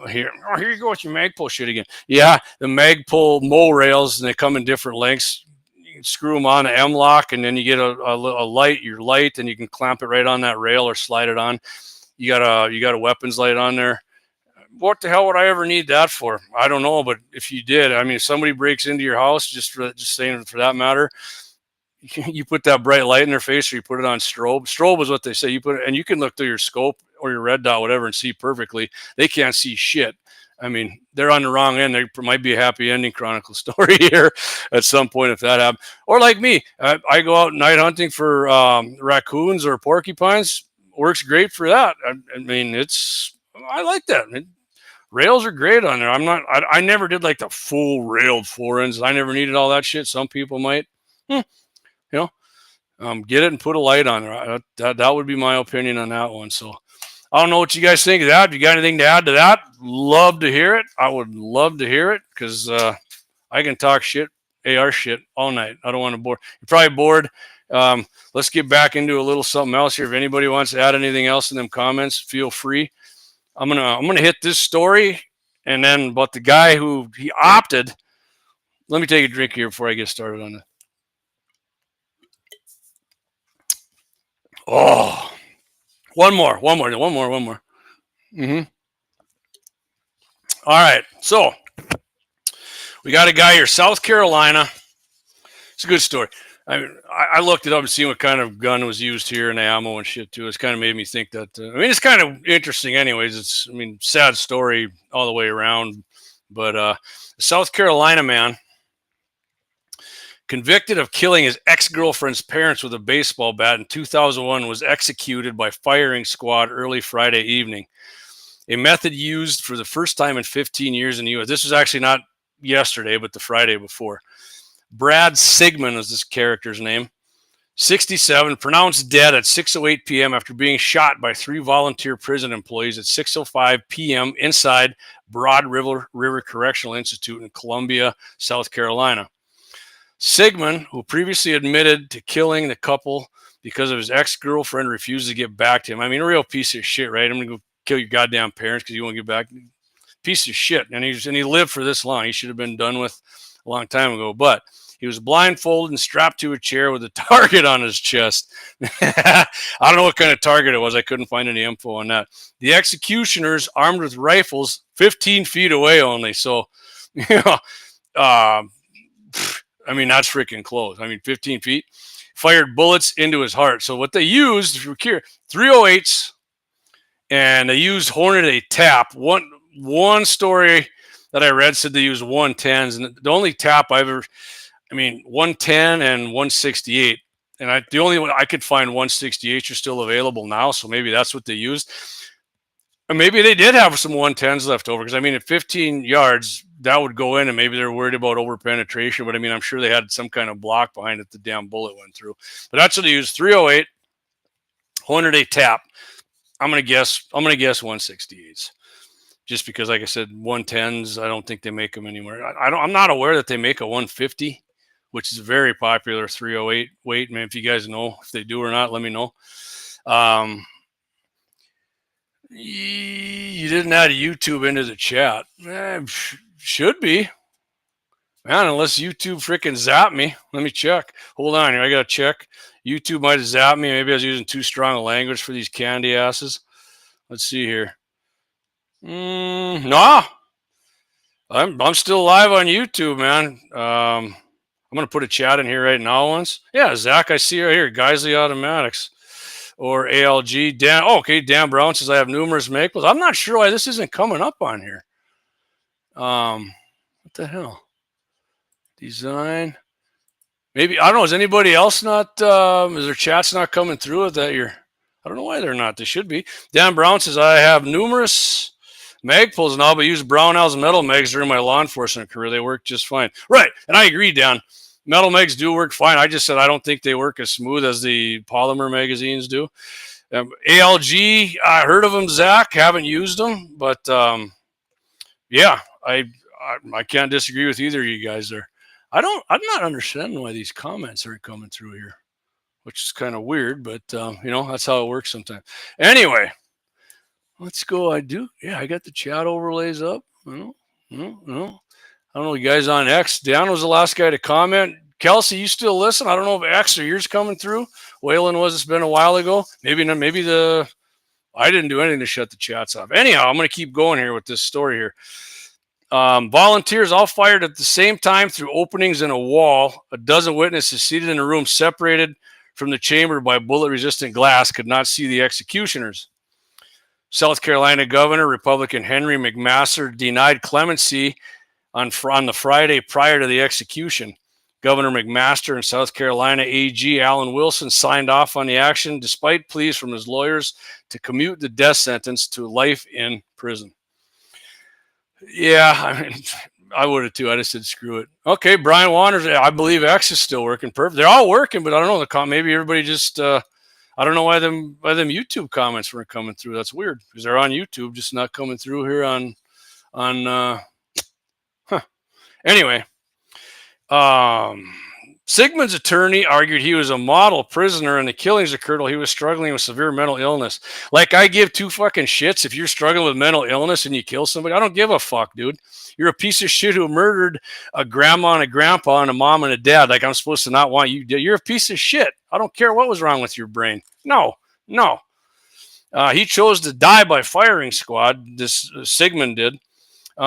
here you go with your Magpul shit again. Yeah, the Magpul mow rails, and they come in different lengths. You can screw them on an M-lock, and then you get a light, and you can clamp it right on that rail or slide it on. You got a weapons light on there. What the hell would I ever need that for? I don't know, but if you did, I mean, if somebody breaks into your house, just saying for that matter, you put that bright light in their face, or you put it on strobe. Strobe is what they say. You put it, and you can look through your scope or your red dot, whatever, and see perfectly. They can't see shit. I mean, they're on the wrong end. There might be a happy ending Chronicle story here at some point if that happens. Or like me, I go out night hunting for raccoons or porcupines. Works great for that. I mean, I like that. Rails are great on there. I never did like the full railed forends. I never needed all that shit. Some people might. Get it and put a light on there. That would be my opinion on that one. So I don't know what you guys think of that. If you got anything to add to that, love to hear it. I would love to hear it, because I can talk shit, AR shit all night. I don't want to bore. You're probably bored. Let's get back into a little something else here. If anybody wants to add anything else in them comments, feel free. I'm gonna hit this story, and then about the guy who he opted. Let me take a drink here before I get started on it. Oh, one more. Mm-hmm. All right. So we got a guy here, South Carolina. It's a good story. I looked it up and seen what kind of gun was used here and ammo and shit too. It's kind of made me think that. It's kind of interesting, anyways. It's sad story all the way around. But a South Carolina man convicted of killing his ex-girlfriend's parents with a baseball bat in 2001 was executed by firing squad early Friday evening. A method used for the first time in 15 years in the U.S. This was actually not yesterday, but the Friday before. Brad Sigmund is this character's name. 67, pronounced dead at 6:08 p.m. after being shot by 3 volunteer prison employees at 6:05 p.m. inside Broad River Correctional Institute in Columbia, South Carolina. Sigmund, who previously admitted to killing the couple because of his ex-girlfriend, refused to get back to him. A real piece of shit, right? I'm going to go kill your goddamn parents because you won't get back. Piece of shit. And he lived for this long. He should have been done with a long time ago. But he was blindfolded and strapped to a chair with a target on his chest. I don't know what kind of target it was. I couldn't find any info on that. The executioners, armed with rifles, 15 feet away only. So, that's freaking close. 15 feet. Fired bullets into his heart. So what they used, if you're curious, 308s, and they used Hornady tap. One story that I read said they used 110s, and the only tap I've ever, 110 and 168. And the only one I could find 168s are still available now, so maybe that's what they used. And maybe they did have some 110s left over, because at 15 yards, that would go in, and maybe they're worried about over penetration. But I'm sure they had some kind of block behind it the damn bullet went through. But that's what they used. 308, Hornady tap. I'm gonna guess 168s, just because, like I said, 110s. I don't think they make them anymore. I'm not aware that they make a 150, which is a very popular 308 weight. Man, if you guys know if they do or not, let me know. You didn't add YouTube into the chat. Should be. Man, unless YouTube freaking zapped me. Let me check. Hold on here. I got to check. YouTube might have zapped me. Maybe I was using too strong a language for these candy asses. Let's see here. No. I'm still live on YouTube, man. I'm going to put a chat in here right now once. Yeah, Zach, I see right here. Geisley Automatics. Or ALG. Dan Brown says, I have numerous maples. I'm not sure why this isn't coming up on here. What the hell? Design. Maybe, I don't know, is anybody else not, is their chat's not coming through with that year? I don't know why they're not. They should be. Dan Brown says, I have numerous mag pulls now, but use Brownell's metal mags during my law enforcement career. They work just fine. Right. And I agree, Dan. Metal mags do work fine. I just said I don't think they work as smooth as the polymer magazines do. ALG, I heard of them, Zach. Haven't used them, but yeah, I can't disagree with either of you guys there. I'm not understanding why these comments aren't coming through here, which is kind of weird, but that's how it works sometimes. Anyway, let's go. I got the chat overlays up. No. I don't know, you guys on X. Dan was the last guy to comment. Kelsey, you still listen? I don't know if X or yours coming through. Waylon was. It's been a while ago. I didn't do anything to shut the chats off. Anyhow, I'm going to keep going here with this story here. Volunteers all fired at the same time through openings in a wall. A dozen witnesses seated in a room separated from the chamber by bullet-resistant glass could not see the executioners. South Carolina Governor, Republican Henry McMaster, denied clemency on the Friday prior to the execution. Governor McMaster and South Carolina AG Alan Wilson signed off on the action despite pleas from his lawyers to commute the death sentence to life in prison. Yeah, I would have too. I just said screw it. Okay, Brian Wanders, I believe X is still working perfect. They're all working, but I don't know. Maybe everybody just, I don't know why them YouTube comments weren't coming through. That's weird because they're on YouTube, just not coming through here on Anyway, Sigmund's attorney argued he was a model prisoner and the killings occurred while he was struggling with severe mental illness. Like, I give two fucking shits if you're struggling with mental illness and you kill somebody. I don't give a fuck, dude. You're a piece of shit who murdered a grandma and a grandpa and a mom and a dad. Like, I'm supposed to not want you. You're a piece of shit. I don't care what was wrong with your brain. No. He chose to die by firing squad. This Sigmund did.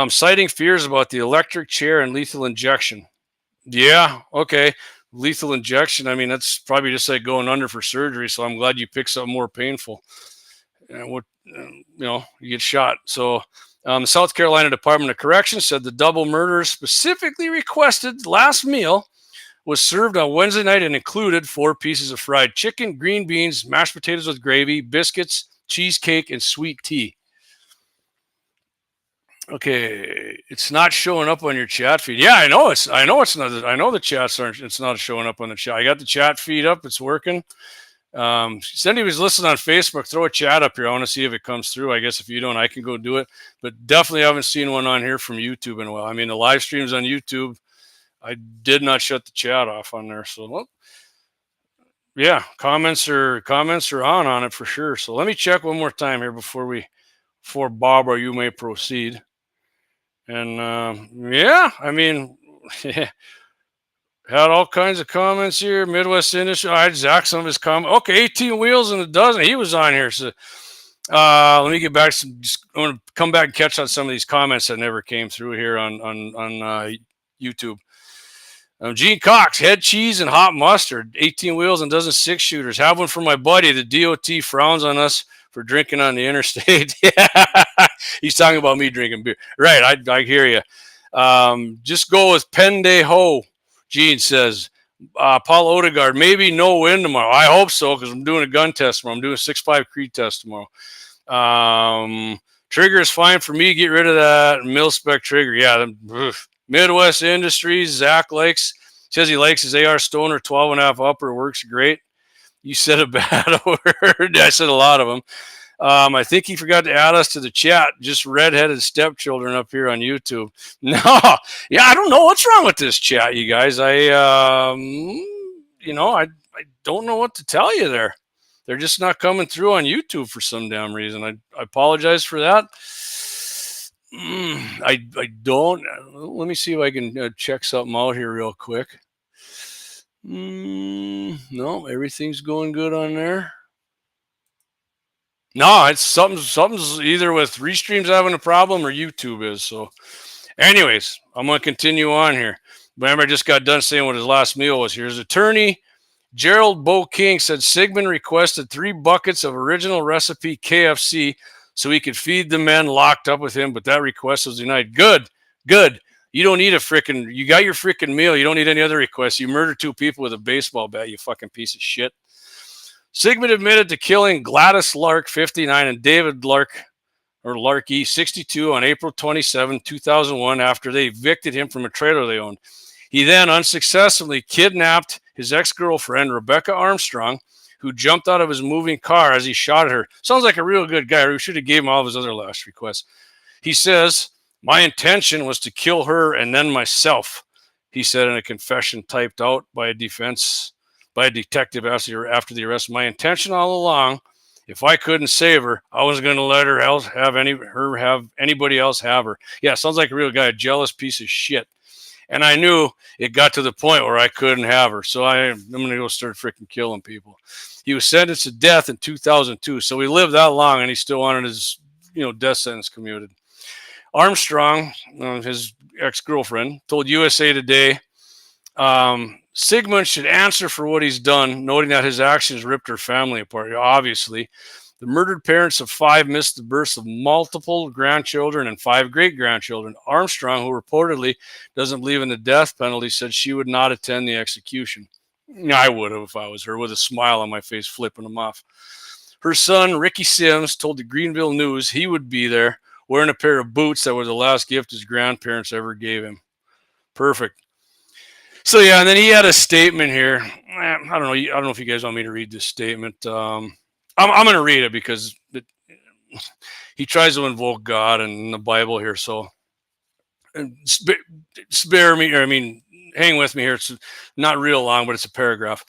Citing fears about the electric chair and lethal injection. Yeah, okay. lethal injection, I mean, that's probably just like going under for surgery. So I'm glad you picked something more painful. And you get shot. So the South Carolina Department of Corrections said the double murder specifically requested last meal was served on Wednesday night and included 4 pieces of fried chicken, green beans, mashed potatoes with gravy, biscuits, cheesecake, and sweet tea. Okay, it's not showing up on your chat feed. Yeah, I know it's not. I know the chats aren't. It's not showing up on the chat. I got the chat feed up. It's working. Cindy was listening on Facebook. Throw a chat up here. I want to see if it comes through. I guess if you don't, I can go do it. But definitely haven't seen one on here from YouTube in a while. I mean, the live streams on YouTube, I did not shut the chat off on there. So, well, yeah, comments are on it for sure. So let me check one more time here before Bob or you may proceed. And yeah, I mean, had all kinds of comments here. Midwest Industry. I Zach some of his comments. Okay, 18 wheels and a dozen. He was on here. So let me get back. I'm going to come back and catch on some of these comments that never came through here on YouTube. Gene Cox, head cheese and hot mustard. 18 wheels and dozen 6-shooters. Have one for my buddy. The DOT frowns on us for drinking on the interstate. He's talking about me drinking beer. Right, I hear you. Just go with Pendejo. Gene says, Paul Odegaard, maybe no win tomorrow. I hope so, because I'm doing a gun test tomorrow. I'm doing a 6.5 Creed test tomorrow. Trigger is fine for me. Get rid of that mil-spec trigger. Yeah, Midwest Industries. Zach says he likes his AR Stoner 12.5 upper. Works great. You said a bad word. I said a lot of them. I think he forgot to add us to the chat. Just redheaded stepchildren up here on YouTube. No, yeah, I don't know what's wrong with this chat, you guys. I don't know what to tell you there. They're just not coming through on YouTube for some damn reason. I apologize for that. I don't. Let me see if I can check something out here real quick. No, everything's going good on there. No, it's something's either with Restream's having a problem or YouTube is. So anyways, I'm going to continue on here. Remember, I just got done saying what his last meal was. Here's attorney Gerald Bo King said Sigmund requested 3 buckets of original recipe KFC so he could feed the men locked up with him, but that request was denied. Good. You don't need you got your freaking meal. You don't need any other requests. You murdered 2 people with a baseball bat, you fucking piece of shit. Sigmund admitted to killing Gladys Lark, 59, and David Larkey, 62, on April 27, 2001, after they evicted him from a trailer they owned. He then unsuccessfully kidnapped his ex-girlfriend, Rebecca Armstrong, who jumped out of his moving car as he shot at her. Sounds like a real good guy. We should have gave him all of his other last requests. He says, my intention was to kill her and then myself, he said in a confession typed out by a detective after the arrest. My intention all along, if I couldn't save her, I wasn't going to let her have anybody else have her. Yeah, sounds like a real guy, a jealous piece of shit. And I knew it got to the point where I couldn't have her. So I'm going to go start freaking killing people. He was sentenced to death in 2002. So he lived that long and he still wanted his, death sentence commuted. Armstrong, his ex-girlfriend, told USA Today, Sigmund should answer for what he's done, noting that his actions ripped her family apart. Obviously, the murdered parents of 5 missed the births of multiple grandchildren and 5 great-grandchildren. Armstrong, who reportedly doesn't believe in the death penalty, said she would not attend the execution. I would have if I was her, with a smile on my face, flipping them off. Her son, Ricky Sims, told the Greenville News he would be there, wearing a pair of boots that were the last gift his grandparents ever gave him. Perfect. So yeah, and then he had a statement here. I don't know if you guys want me to read this statement. I'm going to read it because he tries to invoke God and the Bible here. So spare me, hang with me here. It's not real long, but it's a paragraph.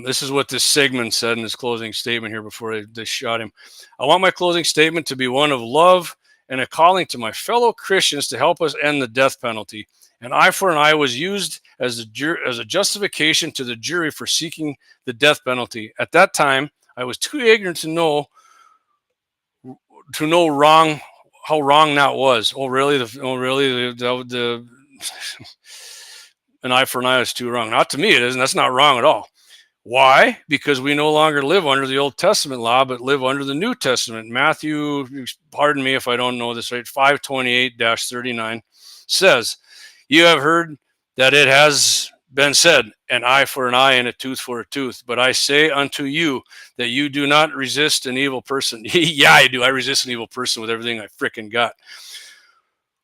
This is what this Sigmund said in his closing statement here before they shot him. I want my closing statement to be one of love and a calling to my fellow Christians to help us end the death penalty. An eye for an eye was used as a justification to the jury for seeking the death penalty. At that time, I was too ignorant to know how wrong that was. Oh, really? an eye for an eye is too wrong. Not to me it isn't. That's not wrong at all. Why? Because we no longer live under the Old Testament law, but live under the New Testament. Matthew, pardon me if I don't know this right, 5:28-39 says, you have heard that it has been said, an eye for an eye and a tooth for a tooth. But I say unto you that you do not resist an evil person. Yeah, I do. I resist an evil person with everything I frickin' got.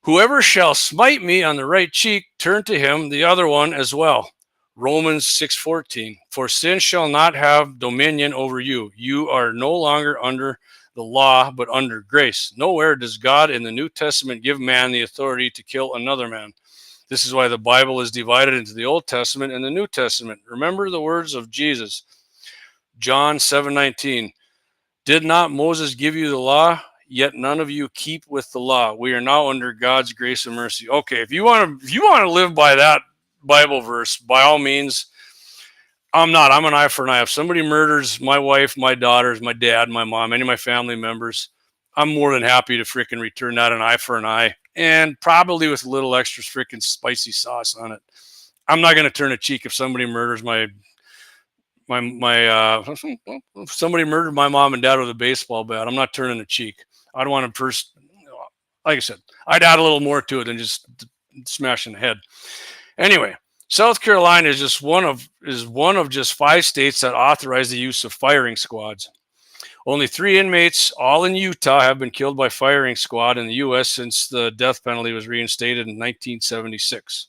Whoever shall smite me on the right cheek, turn to him the other one as well. Romans 6:14. For sin shall not have dominion over you. You are no longer under the law, but under grace. Nowhere does God in the New Testament give man the authority to kill another man. This is why the Bible is divided into the Old Testament and the New Testament. Remember the words of Jesus. John 7:19. Did not Moses give you the law? Yet none of you keep with the law. We are now under God's grace and mercy. Okay, if you want to live by that Bible verse, by all means, I'm not. I'm an eye for an eye. If somebody murders my wife, my daughters, my dad, my mom, any of my family members, I'm more than happy to freaking return that an eye for an eye, and probably with a little extra freaking spicy sauce on it. I'm not going to turn a cheek if somebody murders if somebody murdered my mom and dad with a baseball bat. I'm not turning a cheek. I'd want to first, like I said, I'd add a little more to it than just smashing the head. Anyway, South Carolina is one of just 5 states that authorize the use of firing squads. Only 3 inmates, all in Utah, have been killed by firing squad in the U.S. since the death penalty was reinstated in 1976.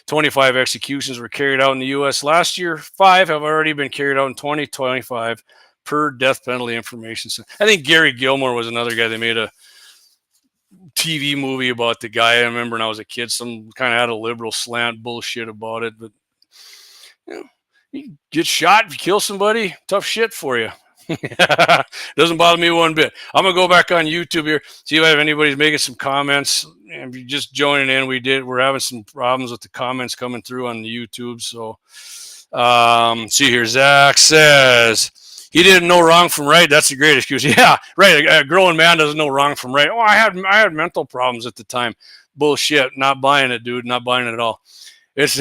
25 executions were carried out in the U.S. last year. 5 have already been carried out in 2025 per death penalty information. I think Gary Gilmore was another guy. They made a TV movie about the guy. I remember when I was a kid, some kind of had a liberal slant bullshit about it. But you get shot, if you kill somebody, tough shit for you. Doesn't bother me one bit. I'm gonna go back on YouTube here, see if anybody's making some comments. And if you're just joining in, we're having some problems with the comments coming through on the YouTube. So see here, Zach says he didn't know wrong from right. That's a great excuse. Yeah, right. A grown man doesn't know wrong from right. Oh, I had mental problems at the time. Bullshit. Not buying it, dude. Not buying it at all. It's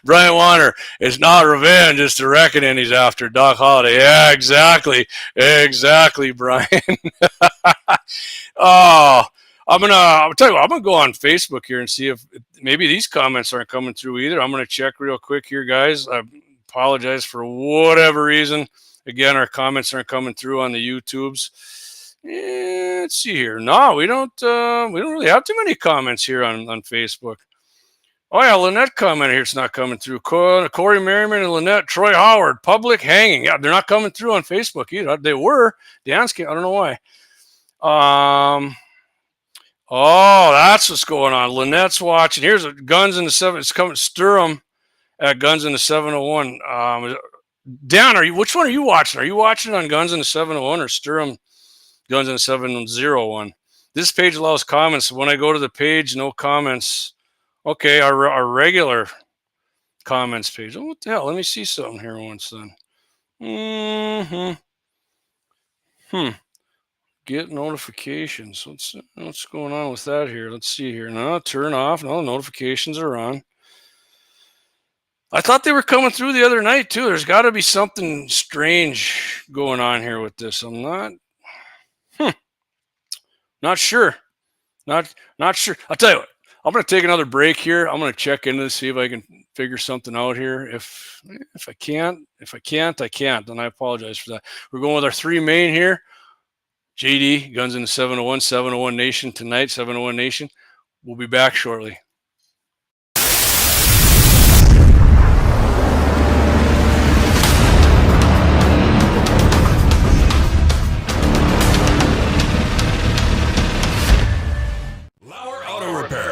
Brian Warner. It's not revenge. It's the reckoning he's after. Doc Holliday. Yeah, exactly, Brian. Oh, I'll tell you what. I'm gonna go on Facebook here and see if maybe these comments aren't coming through either. I'm gonna check real quick here, guys. I apologize for whatever reason. Again, our comments aren't coming through on the YouTubes. Let's see here. No, we don't really have too many comments here on Facebook. Oh, yeah, Lynette commented here. It's not coming through. Corey Merriman and Lynette. Troy Howard, public hanging. Yeah, they're not coming through on Facebook either. They were. Dansky, I don't know why. Oh, that's what's going on. Lynette's watching. Here's Guns in the 7. It's coming. Sturm at Guns in the 701. Dan, which one are you watching? Are you watching on Guns in the 701 or Sturm Guns in the 701? This page allows comments. When I go to the page, no comments. Okay, our regular comments page. Oh, what the hell? Let me see something here once then. Get notifications. What's going on with that here? Let's see here. No, turn off. No, notifications are on. I thought they were coming through the other night too. There's got to be something strange going on here with this. I'm not sure. Not sure. I'll tell you what. I'm going to take another break here. I'm going to check into this, see if I can figure something out here. If I can't, I can't. And I apologize for that. We're going with our 3 main here. JD, Guns in the 701, 701 Nation tonight, 701 Nation. We'll be back shortly.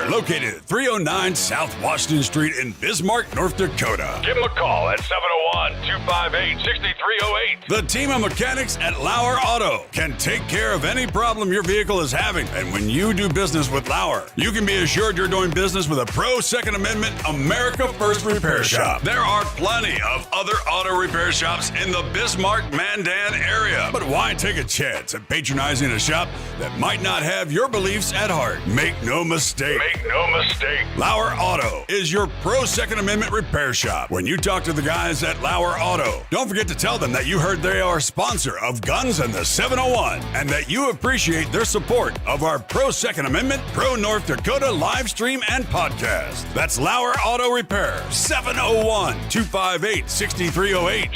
Located at 309 South Washington Street in Bismarck, North Dakota. Give them a call at 701-258-6308. The team of mechanics at LAUER Auto can take care of any problem your vehicle is having. And when you do business with LAUER, you can be assured you're doing business with a pro Second Amendment America First repair shop. There are plenty of other auto repair shops in the Bismarck, Mandan area. But why take a chance at patronizing a shop that might not have your beliefs at heart? Make no mistake. Make no mistake, Lauer Auto is your pro Second Amendment repair shop. When you talk to the guys at Lauer Auto, don't forget to tell them that you heard they are a sponsor of Guns and the 701 and that you appreciate their support of our pro Second Amendment, pro North Dakota live stream and podcast. That's Lauer Auto Repair, 701-258-6308.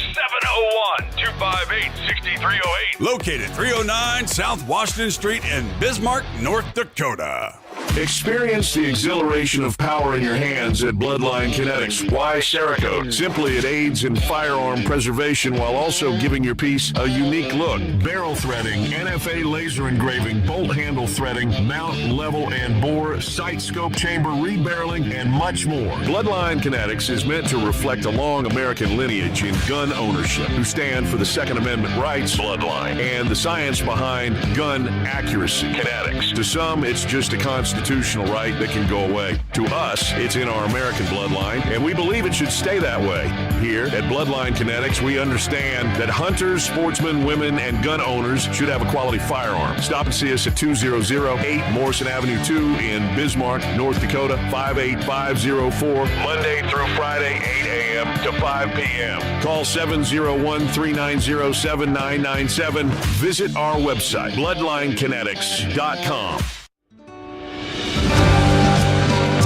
701-258-6308. Located 309 South Washington Street in Bismarck, North Dakota. Experience the exhilaration of power in your hands at Bloodline Kinetics. Why Cerakote? Simply, it aids in firearm preservation while also giving your piece a unique look. Barrel threading, NFA laser engraving, bolt handle threading, mount, level, and bore, sight scope chamber rebarreling, and much more. Bloodline Kinetics is meant to reflect a long American lineage in gun ownership, who stand for the Second Amendment rights, Bloodline, and the science behind gun accuracy, Kinetics. To some, it's just a constitutional right that can go away. To us, it's in our American bloodline, and we believe it should stay that way. Here at Bloodline Kinetics, we understand that hunters, sportsmen, women, and gun owners should have a quality firearm. Stop and see us at 2008 Morrison Avenue 2 in Bismarck, North Dakota, 58504, Monday through Friday, 8 a.m. to 5 p.m. Call 701-390-7997. Visit our website, bloodlinekinetics.com.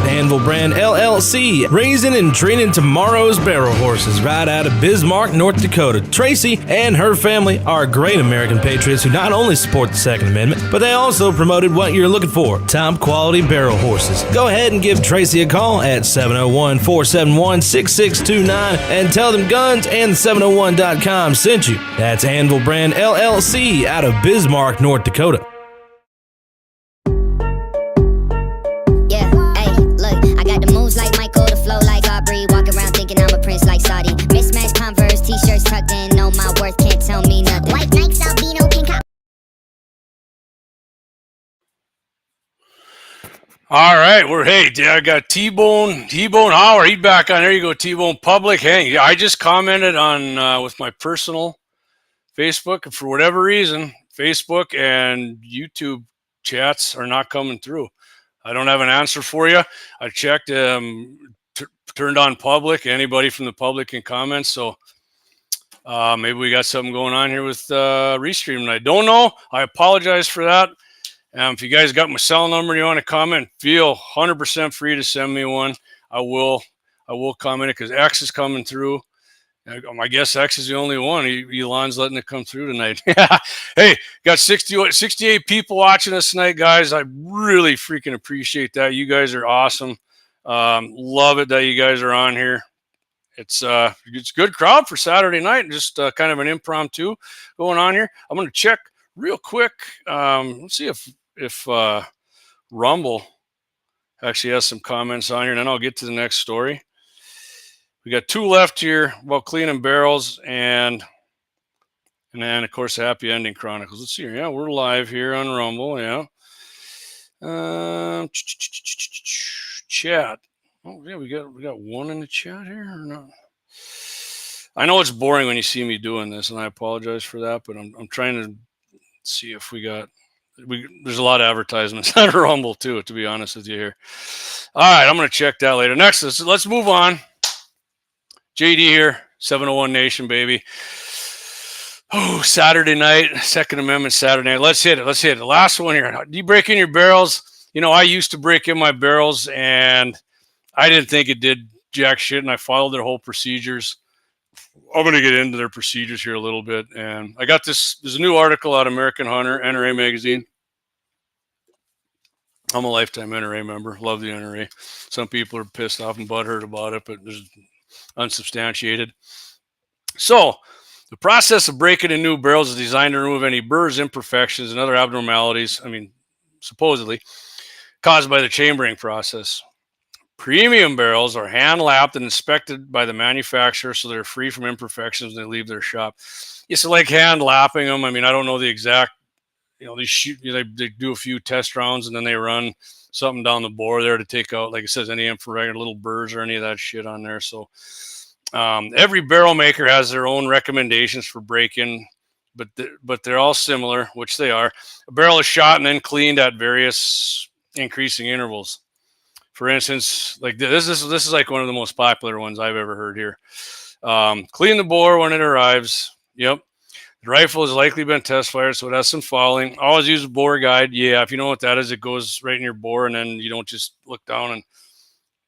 Anvil Brand LLC, raising and training tomorrow's barrel horses right out of Bismarck, North Dakota. Tracy and her family are great American patriots who not only support the Second Amendment, but they also promoted what you're looking for, top quality barrel horses. Go ahead and give Tracy a call at 701-471-6629 and tell them Guns and 701.com sent you. That's Anvil Brand LLC out of Bismarck, North Dakota. Like Michael, the flow like Aubrey. Walk around thinking I'm a prince like Saudi. Mismatched Converse, t-shirts tucked in. Know my worth, can't tell me nothing. White Nikes, albino, pink. All right, I got T-Bone Howard. He's back on. There you go, T-Bone Public. Hey, I just commented on with my personal Facebook, and for whatever reason, Facebook and YouTube chats are not coming through. I don't have an answer for you. I checked, turned on public. Anybody from the public can comment. So maybe we got something going on here with Restream. I don't know. I apologize for that. If you guys got my cell number and you want to comment, feel 100% free to send me one. I will comment it because X is coming through. I guess X is the only one. Elon's letting it come through tonight. Hey, got 68 people watching us tonight, guys. I really freaking appreciate that. You guys are awesome. Love it that you guys are on here. It's a good crowd for Saturday night. Just kind of an impromptu going on here. I'm going to check real quick. Let's see if Rumble actually has some comments on here, and then I'll get to the next story. We got two left here about cleaning barrels and then, of course, Happy Ending Chronicles. Let's see here. Yeah, we're live here on Rumble. Yeah. Chat. Oh, yeah, we got one in the chat here or not? I know it's boring when you see me doing this, and I apologize for that, but I'm trying to see if there's a lot of advertisements on Rumble, too, to be honest with you here. All right, I'm going to check that later. Next, let's move on. JD here, 701 Nation, baby. Oh, Saturday night, Second Amendment Saturday night. Let's hit it. The last one here. Do you break in your barrels? You know, I used to break in my barrels, and I didn't think it did jack shit, and I followed their whole procedures. I'm going to get into their procedures here a little bit. And I got there's a new article out of American Hunter, NRA magazine. I'm a lifetime NRA member. Love the NRA. Some people are pissed off and butthurt about it, but there's unsubstantiated. So the process of breaking in new barrels is designed to remove any burrs, imperfections, and other abnormalities, supposedly, caused by the chambering process. Premium barrels are hand-lapped and inspected by the manufacturer so they're free from imperfections when they leave their shop. It's like hand-lapping them. I don't know the exact, they do a few test rounds and then they run something down the bore there to take out, like it says, any imperfect little burrs or any of that shit on there. So every barrel maker has their own recommendations for break-in, but they're all similar, which they are. A barrel is shot and then cleaned at various increasing intervals. For instance, like this is like one of the most popular ones I've ever heard here. Clean the bore when it arrives. Yep. The rifle has likely been test fired, so it has some fouling. Always use a bore guide. Yeah, if you know what that is, it goes right in your bore, and then you don't just look down and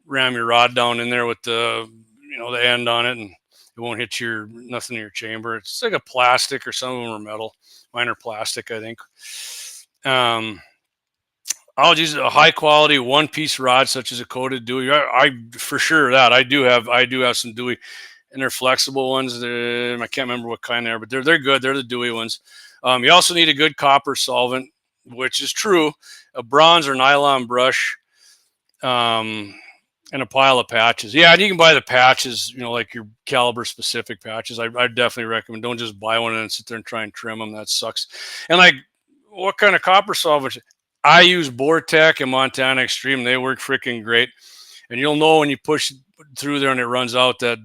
ram your rod down in there with the the end on it, and it won't hit nothing in your chamber. It's like a plastic, or some of them are metal. Mine are plastic, I think. I'll use a high quality one piece rod, such as a coated Dewey. I for sure that I do have some Dewey. And they're flexible ones. I can't remember what kind they are, but they're good. They're the Dewey ones. You also need a good copper solvent, which is true. A bronze or nylon brush, and a pile of patches. Yeah, and you can buy the patches, like your caliber specific patches. I definitely recommend. Don't just buy one and sit there and try and trim them. That sucks. And like, what kind of copper solvent? I use Bortec and Montana Extreme. They work freaking great. And you'll know when you push through there and it runs out that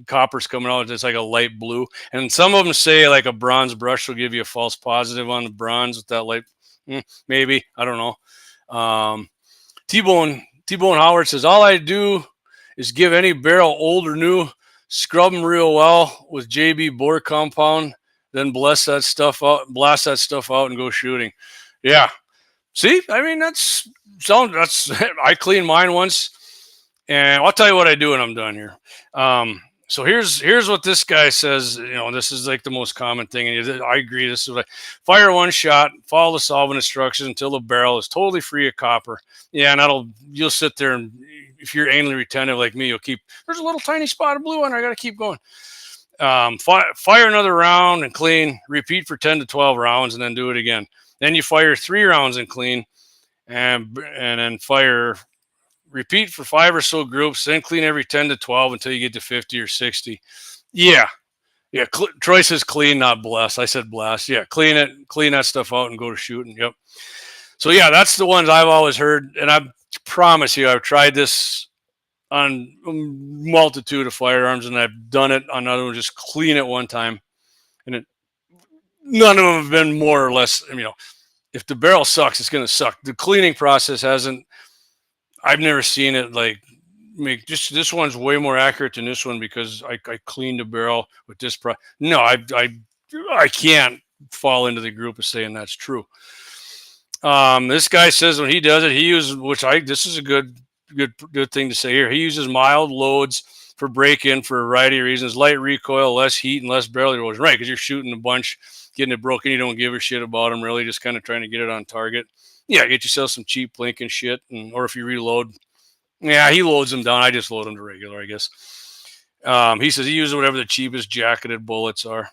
copper's coming out. It's like a light blue. And some of them say like a bronze brush will give you a false positive on the bronze with that light. Maybe. I don't know. T-Bone Howard says, all I do is give any barrel, old or new, scrub them real well with JB bore compound, then blast that stuff out and go shooting. Yeah. See, I mean, I cleaned mine once. And I'll tell you what I do when I'm done here. So here's what this guy says. This is like the most common thing. And I agree. This is what fire one shot, follow the solvent instructions until the barrel is totally free of copper. Yeah, and you'll sit there, and if you're anally retentive like me, there's a little tiny spot of blue on there. I got to keep going. Fire another round and clean. Repeat for 10 to 12 rounds, and then do it again. Then you fire 3 rounds and clean, and then fire. Repeat for 5 or so groups, then clean every 10 to 12 until you get to 50 or 60. Yeah. Troy says clean, not blast. I said blast. Yeah, clean that stuff out and go to shooting. Yep. So yeah, that's the ones I've always heard, and I promise you, I've tried this on a multitude of firearms, and I've done it on other ones. Just clean it one time, and none of them have been more or less. If the barrel sucks, it's going to suck. The cleaning process hasn't. I've never seen it this one's way more accurate than this one because I cleaned the barrel with this. No, I can't fall into the group of saying that's true. This guy says when he does it, he uses, this is a good thing to say here. He uses mild loads for break-in for a variety of reasons: light recoil, less heat, and less barrel erosion. Right, because you're shooting a bunch, getting it broken. You don't give a shit about them, really, just kind of trying to get it on target. Yeah, get yourself some cheap Lincoln shit, or if you reload. Yeah, he loads them down. I just load them to regular, I guess. He says he uses whatever the cheapest jacketed bullets are.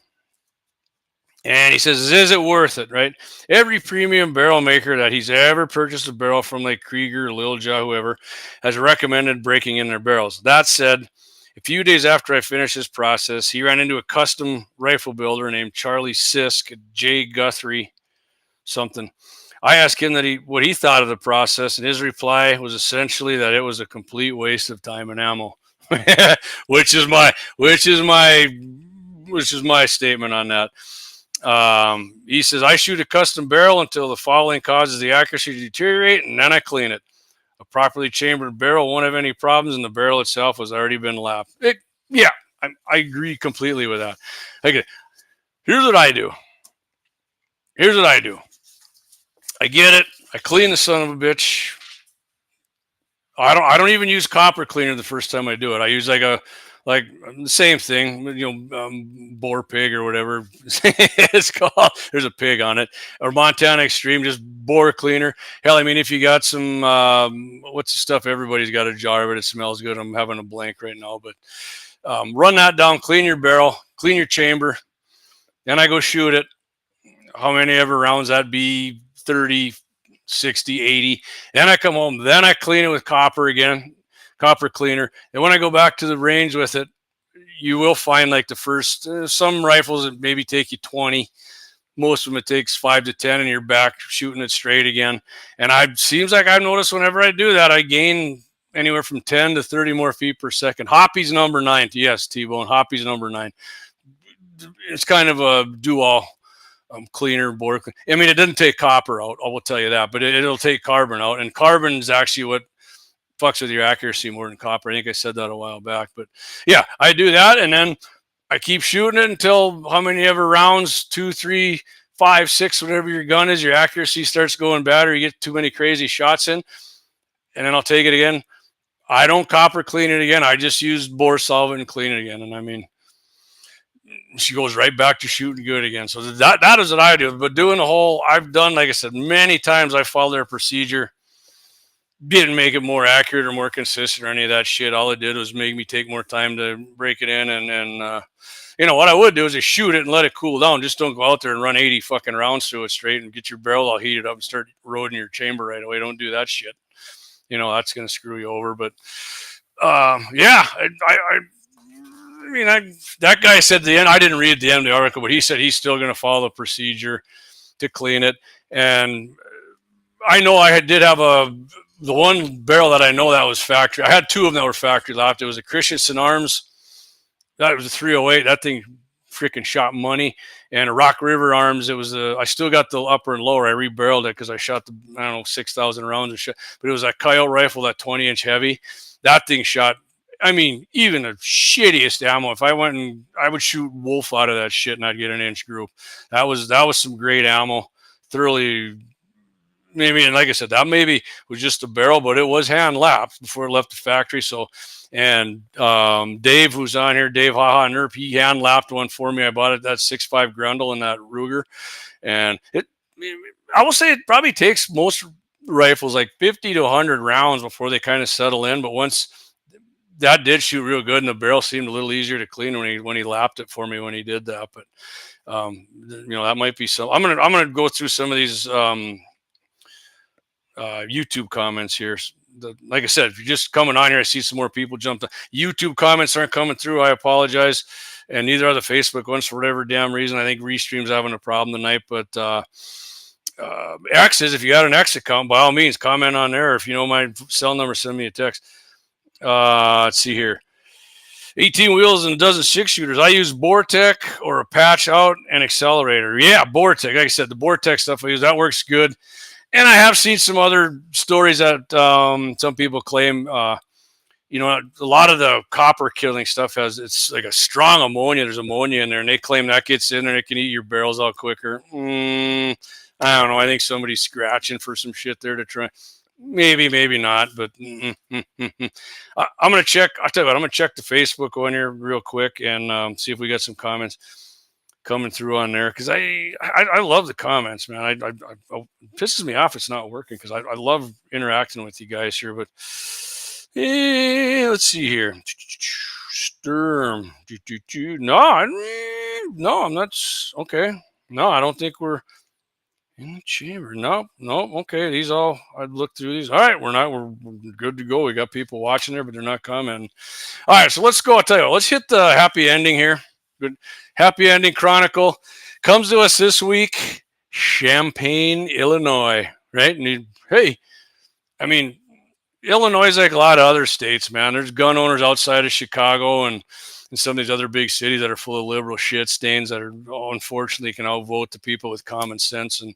And he says, is it worth it, right? Every premium barrel maker that he's ever purchased a barrel from, like Krieger, Lilja, whoever, has recommended breaking in their barrels. That said, a few days after I finished this process, he ran into a custom rifle builder named Charlie Sisk, J. Guthrie, something. I asked him what he thought of the process, and his reply was essentially that it was a complete waste of time and ammo, which is my statement on that. He says, I shoot a custom barrel until the fouling causes the accuracy to deteriorate, and then I clean it. A properly chambered barrel won't have any problems, and the barrel itself has already been lapped. I agree completely with that. Okay, here's what I do. I get it. I clean the son of a bitch. I don't even use copper cleaner the first time I do it. I use like the same thing, boar pig or whatever it's called. There's a pig on it, or Montana Extreme, just boar cleaner. Hell, I mean, if you got some, what's the stuff everybody's got a jar of it. It smells good. I'm having a blank right now, but run that down, clean your barrel, clean your chamber. Then I go shoot it. How many ever rounds that be? 30, 60, 80. Then I come home. Then I clean it with copper again, copper cleaner. And when I go back to the range with it, you will find like the first, some rifles that maybe take you 20. Most of them it takes 5 to 10, and you're back shooting it straight again. And seems like I've noticed whenever I do that, I gain anywhere from 10 to 30 more feet per second. Hoppy's number 9. Yes, T-Bone. Hoppy's number 9. It's kind of a do-all. Cleaner, bore. I mean, it doesn't take copper out, I will tell you that, but it'll take carbon out. And carbon is actually what fucks with your accuracy more than copper. I think I said that a while back, but yeah, I do that, and then I keep shooting it until how many ever rounds, 2, 3, 5, 6, whatever your gun is, your accuracy starts going bad, or you get too many crazy shots in, and then I'll take it again. I don't copper clean it again. I just use bore solvent and clean it again, and I mean, she goes right back to shooting good again. So that is what I do. But doing the whole, I've done, like I said, many times I followed their procedure. Didn't make it more accurate or more consistent or any of that shit. All it did was make me take more time to break it in. And you know, what I would do is just shoot it and let it cool down. Just don't go out there and run 80 fucking rounds through it straight and get your barrel all heated up and start loading your chamber right away. Don't do that shit. You know, that's going to screw you over. But yeah, I mean, that guy said at the end, I didn't read the end of the article, but he said he's still going to follow the procedure to clean it. And I know I did have the one barrel that I know that was factory. I had 2 of them that were factory locked. It was a Christensen Arms. That was a 308. That thing freaking shot money. And a Rock River Arms. It was I still got the upper and lower. I rebarreled it because I shot 6,000 rounds of shit. But it was that Coyote rifle, that 20-inch heavy. That thing shot, I mean, even the shittiest ammo. If I went and I would shoot wolf out of that shit and I'd get an inch group. That was some great ammo. Thoroughly, maybe, and like I said, that maybe was just a barrel, but it was hand lapped before it left the factory. So, and Dave, who's on here, Dave Haha Nerp, he hand lapped one for me. I bought it, that 6.5 Grundle and that Ruger, and I will say it probably takes most rifles like 50 to 100 rounds before they kind of settle in. But once that did shoot real good, and the barrel seemed a little easier to clean when he lapped it for me when he did that. But you know, that might be some. I'm gonna go through some of these YouTube comments here. Like I said, if you're just coming on here, I see some more people jumped on. YouTube comments aren't coming through. I apologize, and neither are the Facebook ones for whatever damn reason. I think Restream's having a problem tonight, but X's, if you got an X account, by all means, comment on there. If you know my cell number, send me a text. Let's see here. 18 wheels and a dozen 6-shooters. I use Vortec or a patch out and accelerator. Yeah, Vortec. Like I said, the Vortec stuff I use, that works good. And I have seen some other stories that some people claim, you know, a lot of the copper killing stuff it's like a strong ammonia. There's ammonia in there, and they claim that gets in there and it can eat your barrels out quicker. I don't know. I think somebody's scratching for some shit there to try. Maybe not, but I'm going to check. I'll tell you what, I'm going to check the Facebook one here real quick and see if we got some comments coming through on there, because I love the comments, man. It pisses me off it's not working, because I love interacting with you guys here. But let's see here. Sturm. No, I'm not. Okay. No, I don't think we're in the chamber. No. Okay. These all, I'd look through these. All right. We're good to go. We got people watching there, but they're not commenting. All right. So let's go. I'll tell you what, let's hit the happy ending here. Good. Happy ending chronicle comes to us this week. Champaign, Illinois. Right. And hey, I mean, Illinois is like a lot of other states, man. There's gun owners outside of Chicago and some of these other big cities that are full of liberal shit stains that are, unfortunately, can outvote the people with common sense and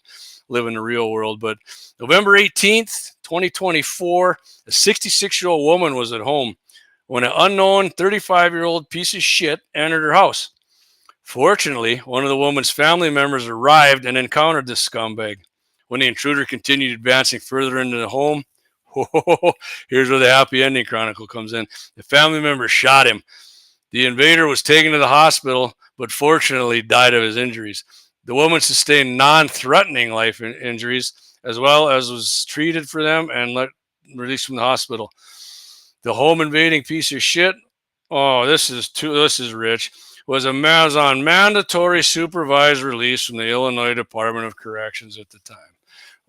live in the real world. But November 18th, 2024, a 66-year-old woman was at home when an unknown 35-year-old piece of shit entered her house. Fortunately, one of the woman's family members arrived and encountered this scumbag. When the intruder continued advancing further into the home, here's where the happy ending chronicle comes in. The family member shot him. The invader was taken to the hospital, but fortunately died of his injuries. The woman sustained non-threatening life injuries, as well as was treated for them and released from the hospital. The home invading piece of shit, this is rich, was on mandatory supervised release from the Illinois Department of Corrections at the time.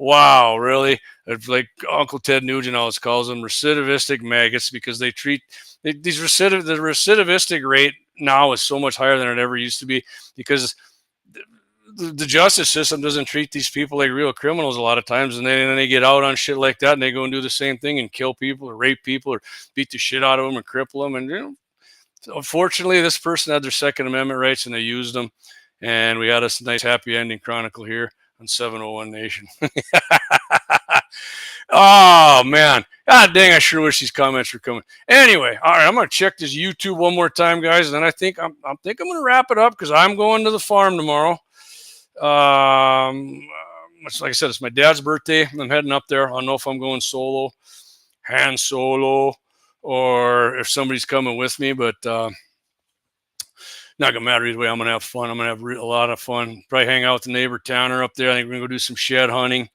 Wow, really? It's like Uncle Ted Nugent always calls them recidivistic maggots, because they treat the recidivistic rate now is so much higher than it ever used to be, because the justice system doesn't treat these people like real criminals a lot of times, and then they get out on shit like that and they go and do the same thing and kill people or rape people or beat the shit out of them and cripple them. And, you know, so unfortunately, this person had their Second Amendment rights and they used them, and we had a nice happy ending chronicle here on 701 Nation. Oh, man. God dang, I sure wish these comments were coming. Anyway, all right, I'm gonna check this YouTube one more time, guys, and then I think I'm gonna wrap it up because I'm going to the farm tomorrow. Like I said, it's my dad's birthday. I'm heading up there. I don't know if I'm going solo, Han Solo, or if somebody's coming with me, but not gonna matter either way. I'm gonna have fun. I'm gonna have a lot of fun. Probably hang out with the neighbor Tanner up there. I think we're gonna go do some shed hunting.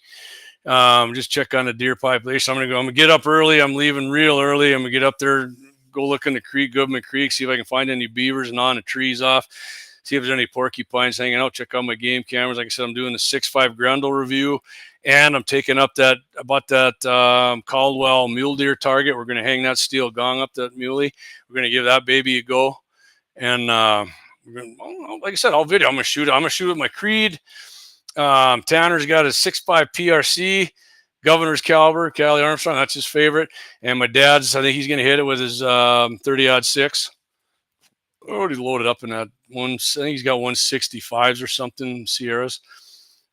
Just check on the deer population. I'm gonna get up early. I'm leaving real early. I'm gonna get up there, go look in the creek, Government Creek, see if I can find any beavers and on the trees off. See if there's any porcupines hanging out. Check out my game cameras. Like I said, I'm doing the 6.5 Grundle review, and I'm taking up that Caldwell mule deer target. We're going to hang that steel gong up that muley. We're going to give that baby a go, and like I said, I'll video. I'm going to shoot it. I'm going to shoot with my Creed. Tanner's got a 6.5 PRC, Governor's caliber, Cali Armstrong. That's his favorite. And my dad's, I think he's going to hit it with his 30-06. Already loaded up in that one. I think he's got 165s or something, Sierras.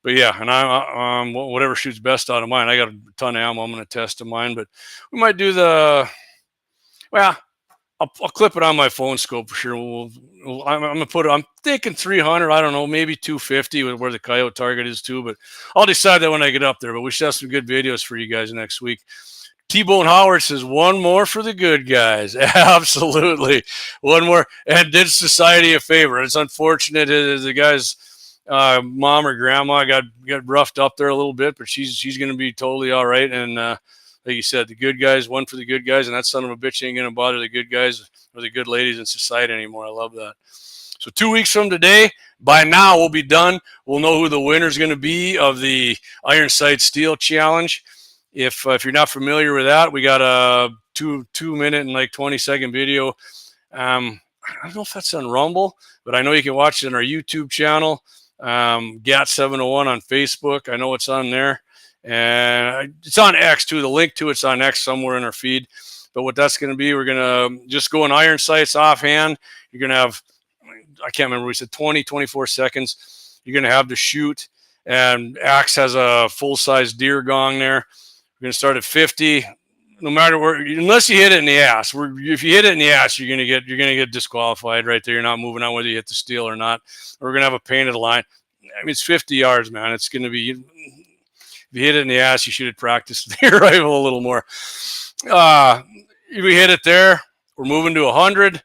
But yeah, and I whatever shoots best out of mine. I got a ton of ammo I'm going to test to mine, but we might do I'll clip it on my phone scope for sure. I'm going to put it, I'm thinking 300, I don't know, maybe 250 with where the coyote target is too, but I'll decide that when I get up there. But we should have some good videos for you guys next week. T-Bone Howard says, one more for the good guys. Absolutely. One more. And did society a favor. It's unfortunate the guy's mom or grandma got roughed up there a little bit, but she's going to be totally all right. And like you said, the good guys, one for the good guys, and that son of a bitch ain't going to bother the good guys or the good ladies in society anymore. I love that. So 2 weeks from today, by now we'll be done. We'll know who the winner is going to be of the Iron Sight Steel Challenge. If you're not familiar with that, we got a 2 minute and like 20-second video. I don't know if that's on Rumble, but I know you can watch it on our YouTube channel, GAT701 on Facebook. I know it's on there, and it's on X too. The link to it's on X somewhere in our feed. But what that's going to be, we're going to just go in iron sights offhand. You're going to have, I can't remember, we said 20, 24 seconds. You're going to have to shoot, and Axe has a full-size deer gong there. We're going to start at 50, no matter where, unless you hit it in the ass. If you hit it in the ass, you're going to get disqualified right there. You're not moving on whether you hit the steel or not. We're going to have a painted line. I mean, it's 50 yards, man. It's going to be, if you hit it in the ass, you should have practiced the rifle a little more. If we hit it there, we're moving to 100.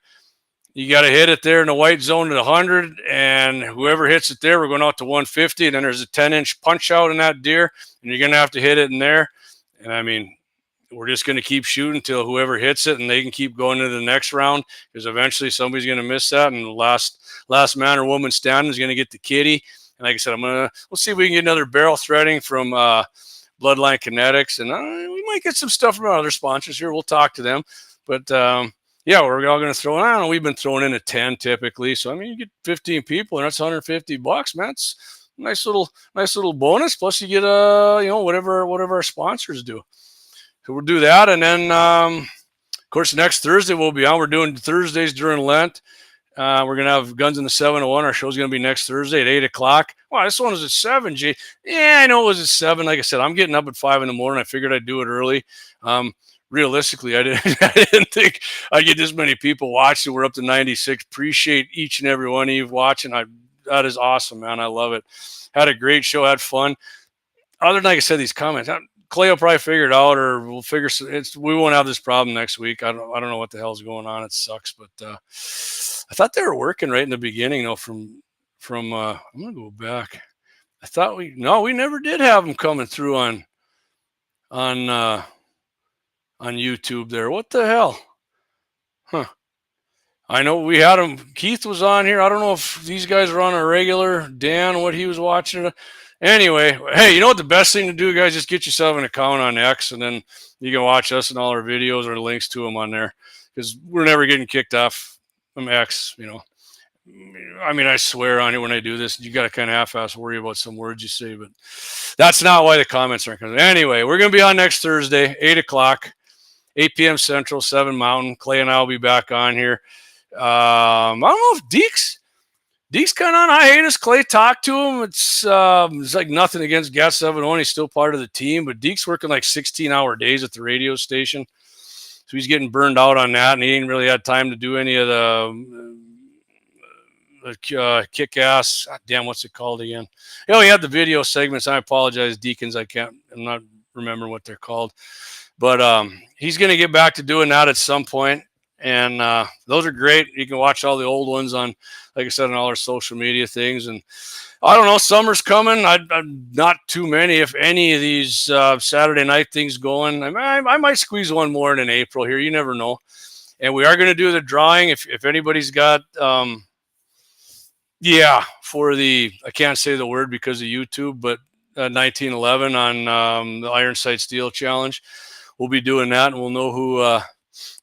You got to hit it there in the white zone at 100, and whoever hits it there, we're going out to 150, and then there's a 10-inch punch out in that deer, and you're going to have to hit it in there. And I mean, we're just going to keep shooting until whoever hits it, and they can keep going to the next round, because eventually somebody's going to miss that, and the last man or woman standing is going to get the kitty. And like I said, we'll see if we can get another barrel threading from Bloodline Kinetics, and we might get some stuff from our other sponsors here. We'll talk to them, but yeah, we're all going to throw in. I don't know. We've been throwing in a 10 typically, so I mean, you get 15 people, and that's $150, man. It's nice little bonus. Plus, you get whatever our sponsors do. So we'll do that, and then of course next Thursday we'll be on. We're doing Thursdays during Lent. We're gonna have Guns in the 701. Our show's gonna be next Thursday at 8:00. Wow, this one was at 7. G. Yeah, I know it was at 7. Like I said, I'm getting up at 5 in the morning. I figured I'd do it early. Realistically, I didn't think I'd get this many people watching. We're up to 96. Appreciate each and every one of you watching. That is awesome, man. I love it. Had a great show. Had fun. Other than, like I said, these comments, Clay will probably figure it out, or we'll figure we won't have this problem next week. I don't know what the hell's going on. It sucks, but I thought they were working right in the beginning, though. From I'm gonna go back. I thought we never did have them coming through on YouTube there. What the hell? Huh. I know we had him. Keith was on here. I don't know if these guys are on a regular. Dan, what he was watching. Anyway, hey, you know what the best thing to do, guys? Just get yourself an account on X, and then you can watch us and all our videos or links to them on there, because we're never getting kicked off from X, you know. I mean, I swear on it when I do this, you got to kind of half-ass worry about some words you say, but that's not why the comments aren't coming. Anyway, we're going to be on next Thursday, 8:00, 8 p.m. Central, 7 Mountain. Clay and I will be back on here. I don't know if Deeks, Deke's kind of on hiatus. Clay talked to him. It's like nothing against Gat 701. He's still part of the team, but Deke's working like 16-hour days at the radio station. So he's getting burned out on that, and he ain't really had time to do any of the kick-ass. Damn, what's it called again? You know, he had the video segments. I apologize, Deacons. I'm not remembering what they're called. But he's going to get back to doing that at some point. And those are great. You can watch all the old ones on, like I said, on all our social media things. And I don't know, summer's coming. I'm not too many, if any, of these Saturday night things going. I might squeeze one more in April here. You never know. And we are going to do the drawing. If anybody's got, for the, I can't say the word because of YouTube, but 1911 on the Iron Sight Steel Challenge. We'll be doing that, and we'll know who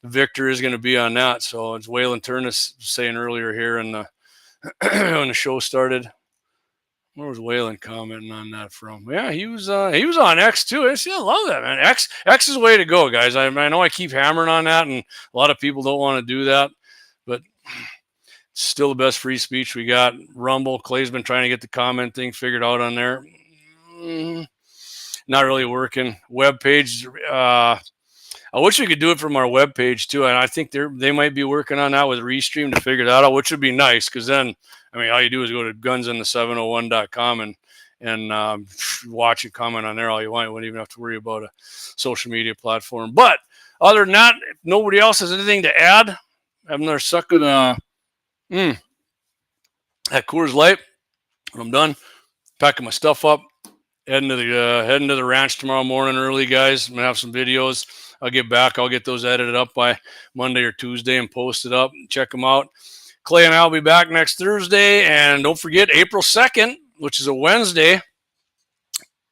Victor is going to be on that. So as Waylon Turnus saying earlier here in the when the show started, where was Waylon commenting on that from? Yeah, he was on X too. I love that, man. X is the way to go, guys. I know I keep hammering on that, and a lot of people don't want to do that, but it's still the best free speech we got. Rumble, Clay's been trying to get the comment thing figured out on there. Not really working. Web page. I wish we could do it from our webpage too, and I think they might be working on that with Restream to figure that out, which would be nice because then, I mean, all you do is go to gunsinthe701.com and watch and comment on there all you want. You wouldn't even have to worry about a social media platform. But other than that, if nobody else has anything to add, have another suck of that Coors Light. When I'm done, packing my stuff up, heading to the ranch tomorrow morning early, guys. I'm gonna have some videos. I'll get back. I'll get those edited up by Monday or Tuesday and post it up. Check them out. Clay and I will be back next Thursday. And don't forget, April 2nd, which is a Wednesday,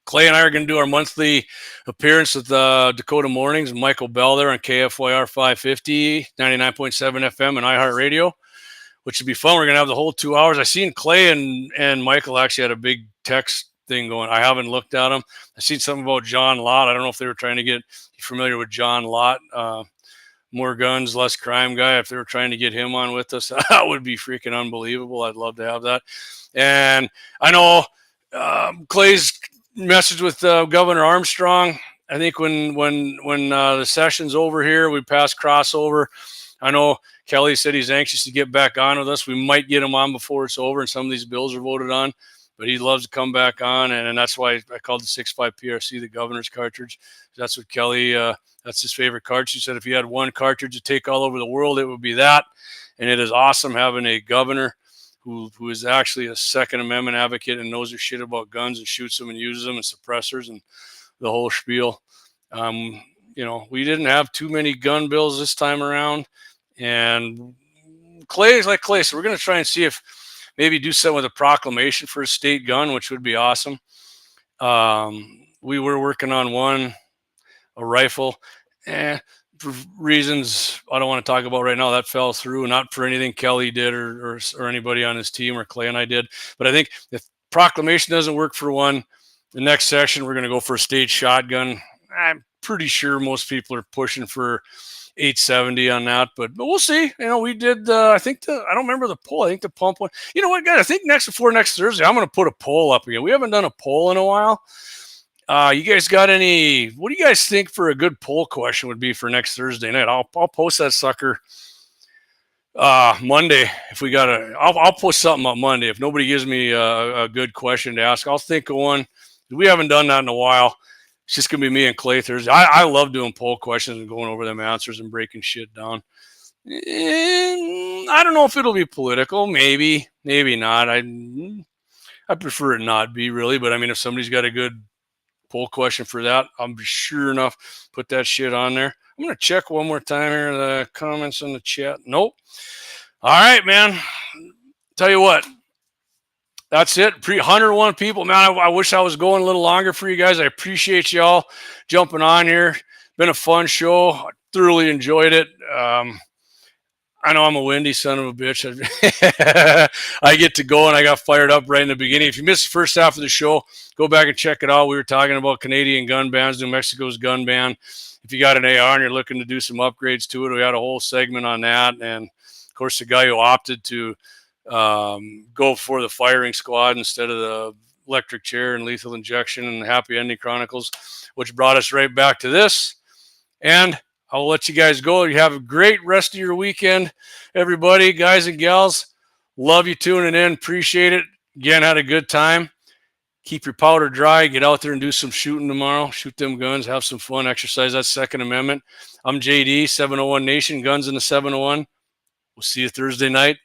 Clay and I are going to do our monthly appearance with Dakota Mornings. Michael Bell there on KFYR 550, 99.7 FM and iHeartRadio, which would be fun. We're going to have the whole 2 hours. I seen Clay and Michael actually had a big text thing going. I haven't looked at them. I seen something about John Lott. I don't know if they were trying to get familiar with John Lott, more guns, less crime guy. If they were trying to get him on with us, that would be freaking unbelievable. I'd love to have that. And I know Clay's message with Governor Armstrong. I think when the session's over here, we pass crossover. I know Kelly said he's anxious to get back on with us. We might get him on before it's over and some of these bills are voted on. But he loves to come back on, and that's why I called the 6.5 PRC the governor's cartridge. That's what Kelly, that's his favorite cartridge. He said if he had one cartridge to take all over the world, it would be that. And it is awesome having a governor who is actually a Second Amendment advocate and knows his shit about guns and shoots them and uses them and suppressors and the whole spiel. You know, we didn't have too many gun bills this time around, and Clay is like Clay, so we're going to try and see if maybe do something with a proclamation for a state gun, which would be awesome. We were working on a rifle, for reasons I don't want to talk about right now. That fell through, not for anything Kelly did or anybody on his team or Clay and I did. But I think if proclamation doesn't work for one, the next session we're going to go for a state shotgun. I'm pretty sure most people are pushing for 870 on that, but we'll see. You know, we did, I don't remember the poll. I think the pump one. You know what, guys? I think before next Thursday, I'm going to put a poll up again. We haven't done a poll in a while. You guys got what do you guys think for a good poll question would be for next Thursday night? I'll post that sucker Monday. If we got I'll post something up Monday. If nobody gives me a good question to ask, I'll think of one. We haven't done that in a while. It's just going to be me and Clay Thursday. I love doing poll questions and going over them answers and breaking shit down. And I don't know if it'll be political. Maybe not. I prefer it not be, really. But, I mean, if somebody's got a good poll question for that, I'll be sure enough put that shit on there. I'm going to check one more time here, the comments in the chat. Nope. All right, man. Tell you what. That's it. 101 people. Man, I wish I was going a little longer for you guys. I appreciate y'all jumping on here. Been a fun show. I thoroughly enjoyed it. I know I'm a windy son of a bitch. I get to go, and I got fired up right in the beginning. If you missed the first half of the show, go back and check it out. We were talking about Canadian gun bans, New Mexico's gun ban. If you got an AR and you're looking to do some upgrades to it, we had a whole segment on that. And, of course, the guy who opted to go for the firing squad instead of the electric chair and lethal injection and Happy Ending Chronicles, which brought us right back to this. And I'll let you guys go. You have a great rest of your weekend, everybody, guys and gals. Love you tuning in. Appreciate it. Again, had a good time. Keep your powder dry. Get out there and do some shooting tomorrow. Shoot them guns. Have some fun. Exercise that Second Amendment. I'm JD, 701 Nation, Guns in the 701. We'll see you Thursday night.